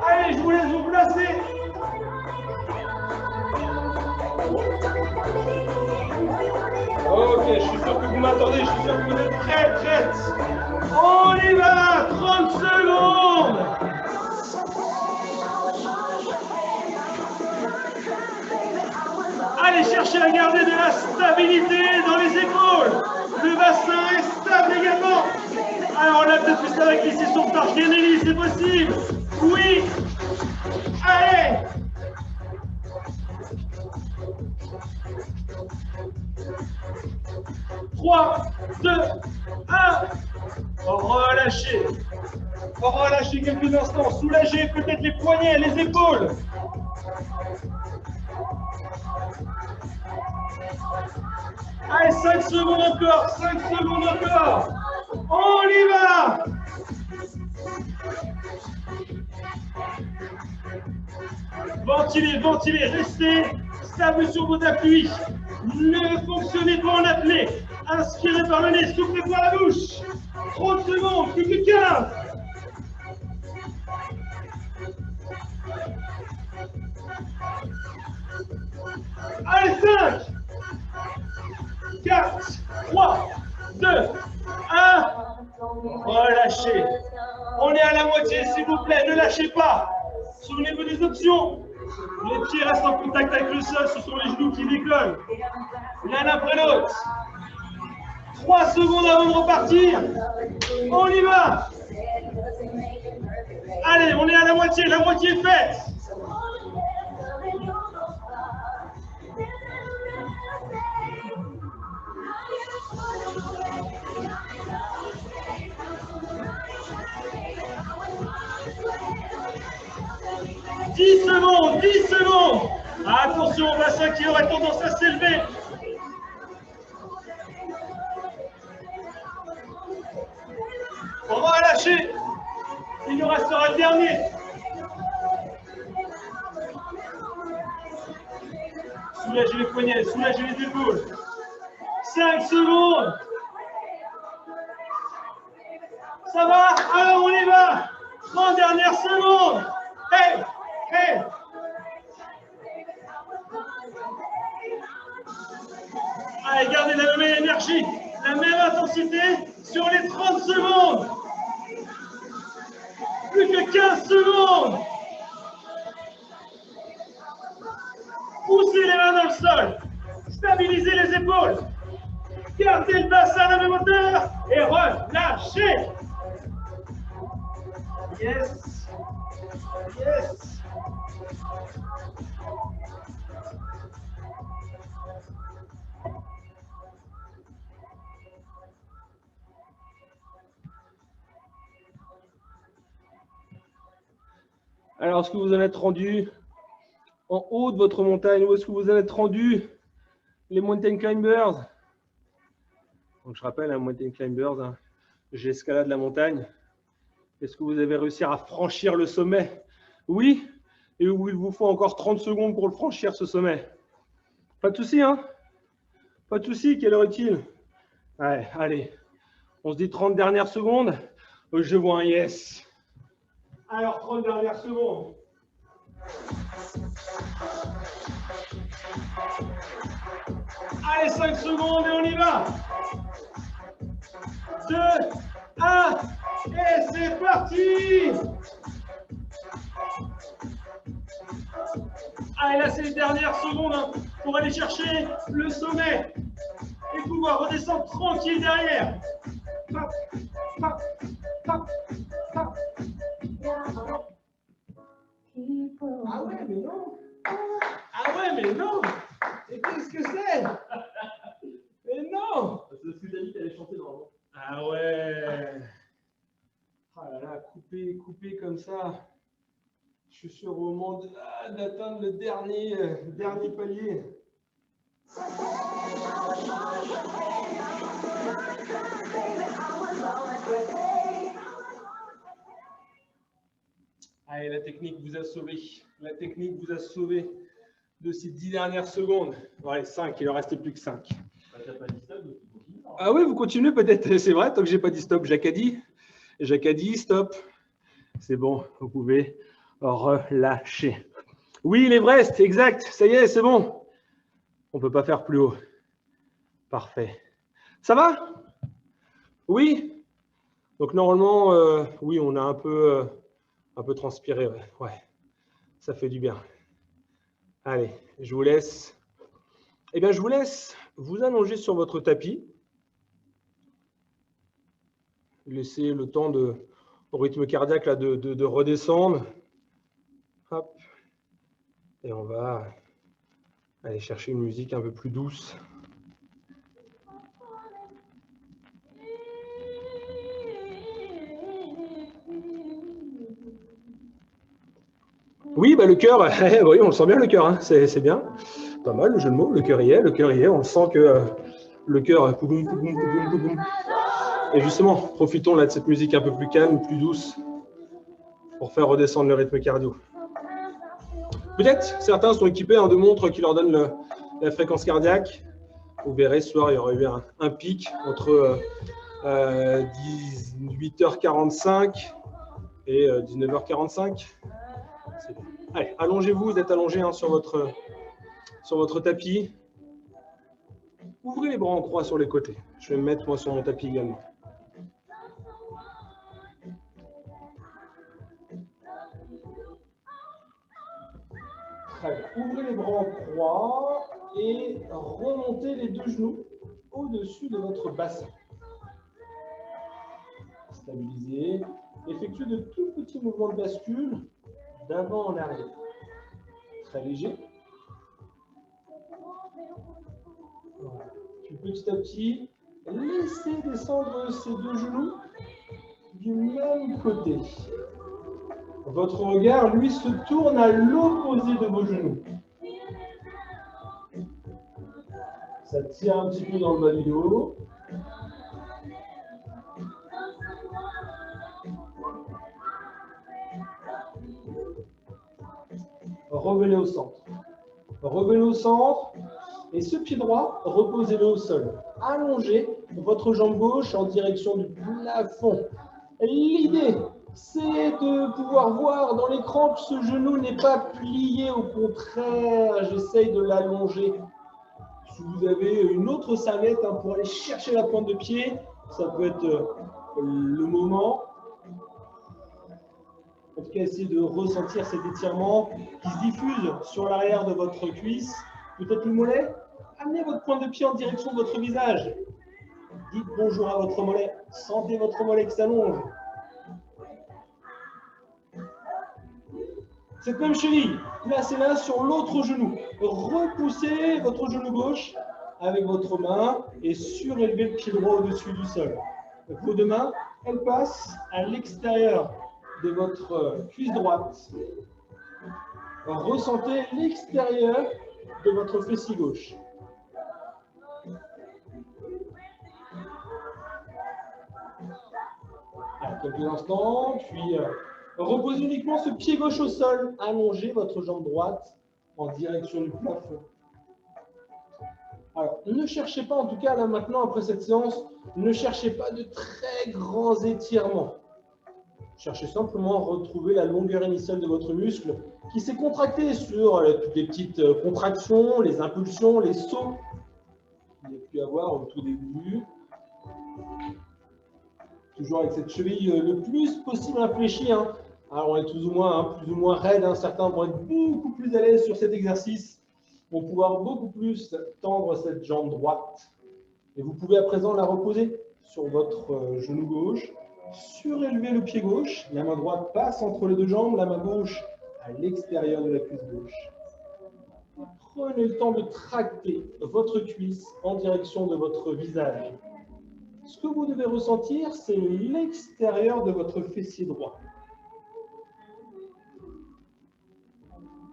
Allez, je vous laisse vous placer. Ok, je suis sûr que vous m'attendez, je suis sûr que vous êtes prêtes. On y va, 30 secondes. Allez chercher à garder de la stabilité dans les épaules. Le bassin est stable également. Alors on lève depuis ça avec glisser sur Tarche Ganelli, c'est possible. Oui. Allez. Trois, 2, 1. Relâchez. Relâchez quelques instants. Soulagez peut-être les poignets, les épaules. Allez, 5 secondes encore, 5 secondes encore. On y va. Ventilez, ventilez, restez stable sur vos appuis. Ne fonctionnez pas en apnée. Inspirez par le nez, soufflez par la bouche. 30 secondes, plus que 15. Allez, 5, 4, 3, 2, 1. Relâchez. On est à la moitié, s'il vous plaît, ne lâchez pas. Souvenez-vous des options. Les pieds restent en contact avec le sol, ce sont les genoux qui décollent. L'un après l'autre. 3 secondes avant de repartir. On y va. Allez, on est à la moitié est faite. « 10 secondes, 10 secondes. Attention au bassin qui aurait tendance à s'élever. Relâchez. Il nous restera le dernier. Soulagez les poignets, soulagez les épaules. 5 secondes. Ça va? Alors on y va. 30 dernières secondes. Hey, hey. Allez, gardez la même énergie, la même intensité sur les 30 secondes. Plus que 15 secondes. Poussez les mains dans le sol. Stabilisez les épaules. Gardez le bassin à la même hauteur et relâchez. Yes. Yes. Alors, est-ce que vous en êtes rendu en haut de votre montagne ou est-ce que vous en êtes rendu les mountain climbers? Donc, je rappelle, un mountain climbers, hein, j'escalade la montagne. Est-ce que vous avez réussi à franchir le sommet? Oui. Et où il vous faut encore 30 secondes pour le franchir, ce sommet. Pas de souci, hein? Pas de souci, quelle heure est-il? Ouais, allez, on se dit 30 dernières secondes. Je vois un yes. Alors, 30 dernières secondes. Allez, 5 secondes et on y va. 2, 1, Et c'est parti! Allez, là, c'est les dernières secondes hein, pour aller chercher le sommet et pouvoir redescendre tranquille derrière. Hop, hop, hop, hop. Ah ouais, mais non! Ah ouais, mais non! Et qu'est-ce que c'est? Mais non! C'est ce que tu as dit qu'elle allait chanter normalement. Ah ouais! Ah là là, couper comme ça. Je suis sûr au moment d'atteindre le dernier palier. Allez, la technique vous a sauvé. La technique vous a sauvé de ces 10 dernières secondes. Ouais, 5, il en restait plus que 5. Bah, t'as pas dit stop, donc tu continues. Ah oui, vous continuez peut-être, c'est vrai, tant que j'ai pas dit stop, Jacques a dit stop. C'est bon, vous pouvez relâcher. Oui, l'Everest, exact, ça y est, c'est bon. On ne peut pas faire plus haut. Parfait. Ça va? Oui? Donc normalement, oui, on a un peu transpiré. Ouais, ça fait du bien. Allez, je vous laisse. Eh bien, je vous laisse vous allonger sur votre tapis. Laissez le temps au rythme cardiaque là, de redescendre. Hop. Et on va aller chercher une musique un peu plus douce. Oui, bah, le cœur, oui, on le sent bien le cœur, hein, c'est bien. Pas mal le jeu de mots, le cœur y est, on sent que le cœur, pouboum, pouboum, pouboum, pouboum. Et justement, profitons là de cette musique un peu plus calme, plus douce, pour faire redescendre le rythme cardio. Peut-être certains sont équipés de montres qui leur donnent la fréquence cardiaque. Vous verrez, ce soir, il y aura eu un pic entre 18h45 et 19h45. Bon. Allez, allongez-vous, vous êtes allongé hein, sur votre tapis. Ouvrez les bras en croix sur les côtés. Je vais me mettre moi sur mon tapis également. Très bien. Ouvrez les bras en croix et remontez les deux genoux au-dessus de votre bassin. Stabilisez. Effectuez de tout petits mouvements de bascule d'avant en arrière. Très léger. Voilà. Puis petit à petit, laissez descendre ces deux genoux du même côté. Votre regard, lui, se tourne à l'opposé de vos genoux. Ça tire un petit peu dans le bas du dos. Revenez au centre. Revenez au centre. Et ce pied droit, reposez-le au sol. Allongez votre jambe gauche en direction du plafond. L'idée, c'est de pouvoir voir dans l'écran que ce genou n'est pas plié. Au contraire, j'essaye de l'allonger. Si vous avez une autre serviette hein, pour aller chercher la pointe de pied, ça peut être le moment. En tout cas, essayez de ressentir cet étirement qui se diffuse sur l'arrière de votre cuisse. Peut-être le mollet. Amenez votre pointe de pied en direction de votre visage. Dites bonjour à votre mollet. Sentez votre mollet qui s'allonge. Cette même cheville, placez-la sur l'autre genou. Repoussez votre genou gauche avec votre main et surélevez le pied droit au-dessus du sol. Vos deux mains, elles passent à l'extérieur de votre cuisse droite. Ressentez l'extérieur de votre fessier gauche. À quelques instants, puis reposez uniquement ce pied gauche au sol. Allongez votre jambe droite en direction du plafond. Alors, ne cherchez pas, en tout cas là maintenant, après cette séance, ne cherchez pas de très grands étirements. Cherchez simplement à retrouver la longueur initiale de votre muscle qui s'est contracté sur toutes les petites contractions, les impulsions, les sauts qu'il y a pu avoir au tout début. Toujours avec cette cheville le plus possible infléchie. Hein. Alors, on est plus ou moins raide. Hein. Certains vont être beaucoup plus à l'aise sur cet exercice, vont pouvoir beaucoup plus tendre cette jambe droite. Et vous pouvez à présent la reposer sur votre genou gauche, surélever le pied gauche, la main droite passe entre les deux jambes, la main gauche à l'extérieur de la cuisse gauche. Prenez le temps de tracter votre cuisse en direction de votre visage. Ce que vous devez ressentir, c'est l'extérieur de votre fessier droit.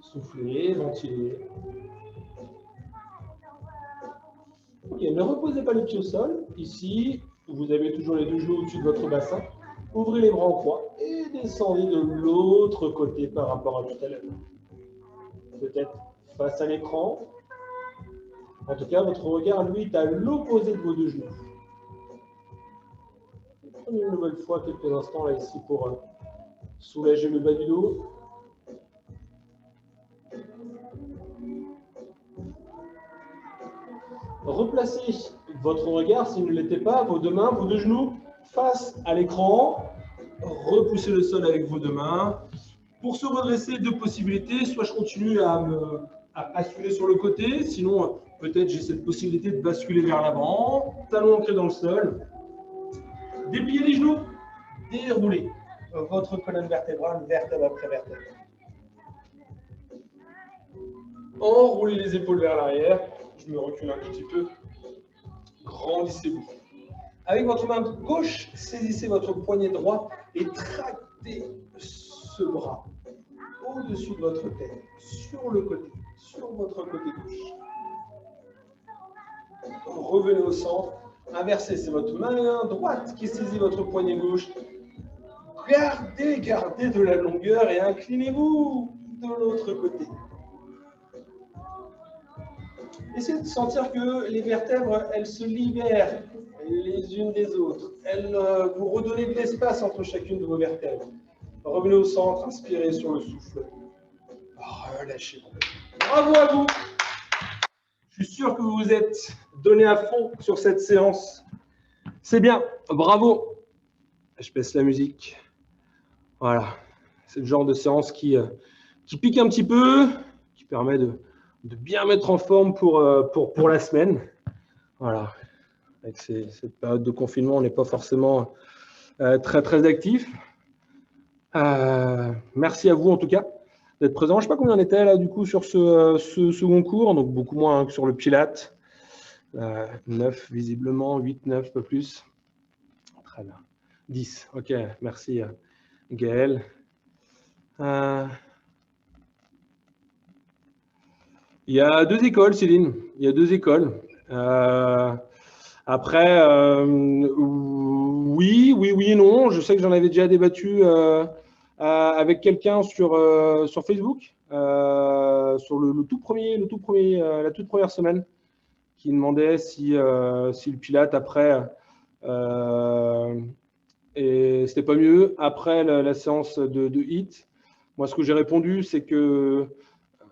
Soufflez, ventilez. Ok, ne reposez pas les pieds au sol. Ici, vous avez toujours les deux genoux au-dessus de votre bassin. Ouvrez les bras en croix et descendez de l'autre côté par rapport à tout à l'heure. Peut-être face à l'écran. En tout cas, votre regard, lui, est à l'opposé de vos deux genoux. Prenez une nouvelle fois quelques instants là ici pour soulager le bas du dos. Replacez votre regard, s'il ne l'était pas, vos deux mains, vos deux genoux face à l'écran. Repoussez le sol avec vos deux mains. Pour se redresser, deux possibilités. Soit je continue à basculer sur le côté, sinon peut-être j'ai cette possibilité de basculer vers l'avant. Talons ancrés dans le sol. Dépliez les genoux, déroulez votre colonne vertébrale, vertèbre après vertèbre. Enroulez les épaules vers l'arrière. Je me recule un petit peu. Grandissez-vous. Avec votre main gauche, saisissez votre poignet droit et tractez ce bras au-dessus de votre tête, sur le côté, sur votre côté gauche. Revenez au centre. Inversez, c'est votre main droite qui saisit votre poignet gauche. Gardez de la longueur et inclinez-vous de l'autre côté. Essayez de sentir que les vertèbres, elles se libèrent les unes des autres. Vous redonnez de l'espace entre chacune de vos vertèbres. Revenez au centre, inspirez sur le souffle. Relâchez. Bravo à vous. Je suis sûr que vous vous êtes donné à fond sur cette séance. C'est bien, bravo. Je baisse la musique. Voilà, c'est le genre de séance qui pique un petit peu, qui permet de bien mettre en forme pour la semaine. Voilà, avec cette période de confinement, on n'est pas forcément très actif. Merci à vous en tout cas d'être présent. Je ne sais pas combien on était là du coup sur ce second cours, donc beaucoup moins que sur le Pilate. 9 visiblement, 8, 9, pas plus. Très bien. 10, ok, merci Gaël. Il y a deux écoles, Céline. Il y a deux écoles. Après, oui et non. Je sais que j'en avais déjà débattu avec quelqu'un sur Facebook, sur la toute première semaine, qui demandait si le Pilate après, et c'était pas mieux après la séance de HIIT. Moi, ce que j'ai répondu, c'est que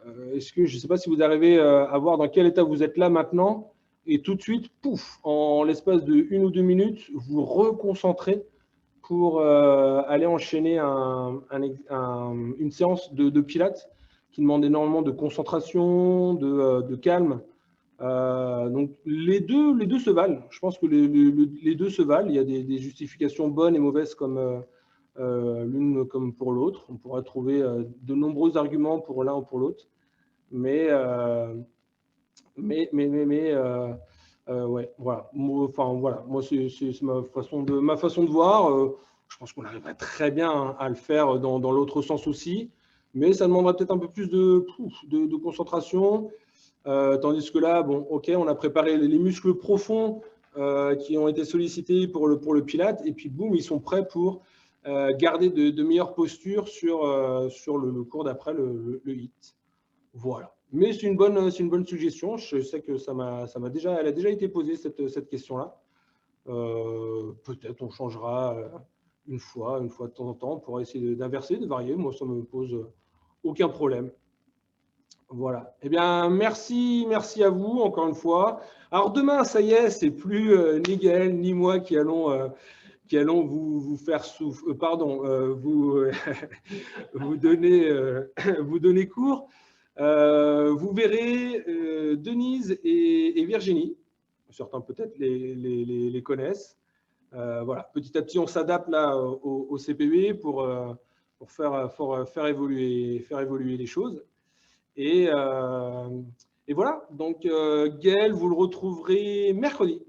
je ne sais pas si vous arrivez à voir dans quel état vous êtes là maintenant, et tout de suite, pouf, en l'espace de 1 ou 2 minutes, vous reconcentrez pour aller enchaîner une séance de Pilates qui demande énormément de concentration, de calme. Donc les deux se valent. Je pense que les deux se valent. Il y a des justifications bonnes et mauvaises comme l'une comme pour l'autre. On pourra trouver de nombreux arguments pour l'un ou pour l'autre. Mais ouais, voilà. Moi, c'est ma façon de voir. Je pense qu'on arriverait très bien à le faire dans l'autre sens aussi, mais ça demanderait peut-être un peu plus de concentration. Tandis que là, bon, ok, on a préparé les muscles profonds qui ont été sollicités pour le Pilate, et puis boum, ils sont prêts pour garder de meilleures postures sur le cours d'après le HIIT. Voilà. Mais c'est une bonne suggestion. Je sais que elle a déjà été posée cette question-là. Peut-être on changera une fois de temps en temps pour essayer d'inverser, de varier. Moi, ça ne me pose aucun problème. Voilà. Eh bien, merci à vous encore une fois. Alors demain, ça y est, c'est plus ni Gaël ni moi qui allons qui allons vous faire vous donner cours. Vous verrez Denise et Virginie. Certains peut-être les connaissent. Voilà, petit à petit, on s'adapte là au CPE pour faire évoluer les choses. Et voilà, donc Gaël, vous le retrouverez mercredi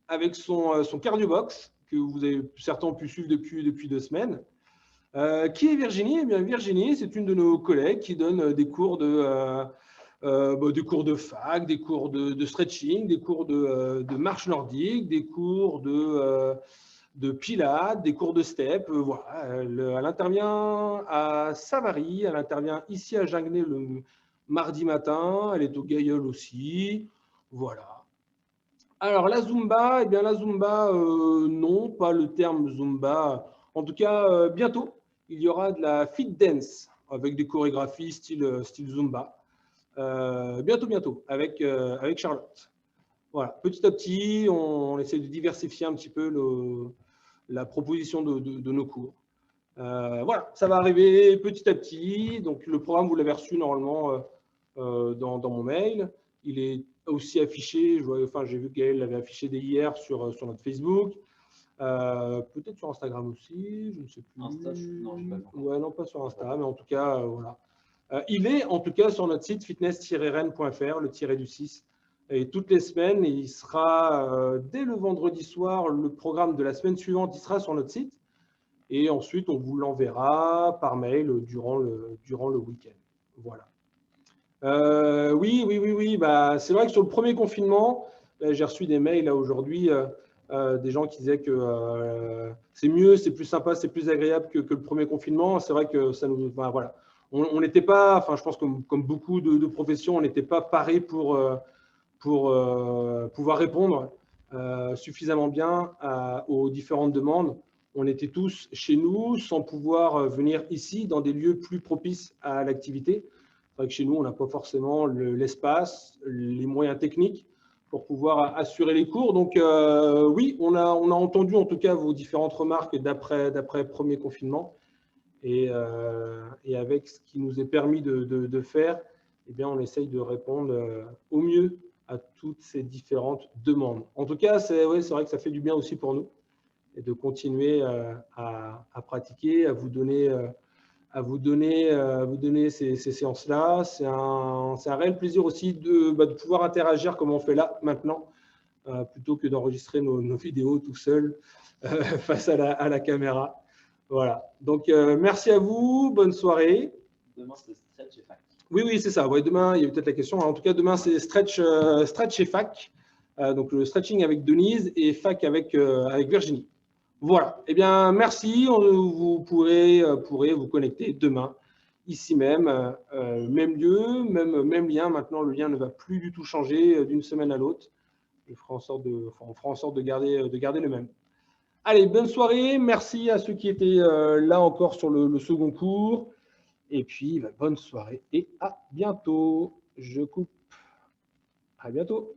avec son cardio-box que vous avez certainement pu suivre depuis 2 semaines. Qui est Virginie? Eh bien, Virginie, c'est une de nos collègues qui donne des cours des cours de fac, des cours de stretching, des cours de marche nordique, des cours de pilates, des cours de step. Voilà. Elle intervient à Savary, elle intervient ici à Ginguené le mardi matin, elle est au Gailleul aussi. Voilà. Alors, la Zumba, eh bien, la Zumba, non, pas le terme Zumba. En tout cas, bientôt, il y aura de la fit dance avec des chorégraphies style Zumba. Bientôt, avec Charlotte. Voilà, petit à petit, on essaie de diversifier un petit peu la proposition de nos cours. Voilà, ça va arriver petit à petit. Donc, le programme, vous l'avez reçu normalement dans mon mail. Il est aussi affiché, j'ai vu qu'elle l'avait affiché dès hier sur notre Facebook. Peut-être sur Instagram aussi, je ne sais plus. Insta, non, je ne sais pas. Ouais, non, pas sur Insta, mais en tout cas, voilà. Il est en tout cas sur notre site fitness-rennes.fr, le tiré du 6. Et toutes les semaines, il sera, dès le vendredi soir, le programme de la semaine suivante, il sera sur notre site. Et ensuite, on vous l'enverra par mail durant le week-end. Voilà. Oui. Bah, c'est vrai que sur le premier confinement, j'ai reçu des mails là aujourd'hui, des gens qui disaient que c'est mieux, c'est plus sympa, c'est plus agréable que le premier confinement. C'est vrai que ça nous, voilà, on n'était pas, enfin, je pense comme beaucoup de professions, on n'était pas parés pour pouvoir répondre suffisamment bien aux différentes demandes. On était tous chez nous sans pouvoir venir ici dans des lieux plus propices à l'activité. C'est vrai que chez nous, on n'a pas forcément l'espace, les moyens techniques pour pouvoir assurer les cours. Donc oui, on a entendu en tout cas vos différentes remarques d'après premier confinement. Et avec ce qui nous est permis de faire, eh bien, on essaye de répondre au mieux à toutes ces différentes demandes. En tout cas, c'est vrai que ça fait du bien aussi pour nous et de continuer à pratiquer, à vous donner ces séances-là. C'est un réel plaisir aussi de pouvoir interagir comme on fait là, maintenant, plutôt que d'enregistrer nos vidéos tout seul face à la caméra. Voilà. Donc, merci à vous. Bonne soirée. Demain, c'est stretch et fac. Oui, c'est ça. Ouais, demain, il y a peut-être la question. En tout cas, demain, c'est stretch et fac. Donc, le stretching avec Denise et fac avec Virginie. Voilà. Eh bien, merci. Vous pourrez vous connecter demain, ici même, même lieu, même lien. Maintenant, le lien ne va plus du tout changer d'une semaine à l'autre. On fera en sorte de garder le même. Allez, bonne soirée. Merci à ceux qui étaient là encore sur le second cours. Et puis, bonne soirée et à bientôt. Je coupe. À bientôt.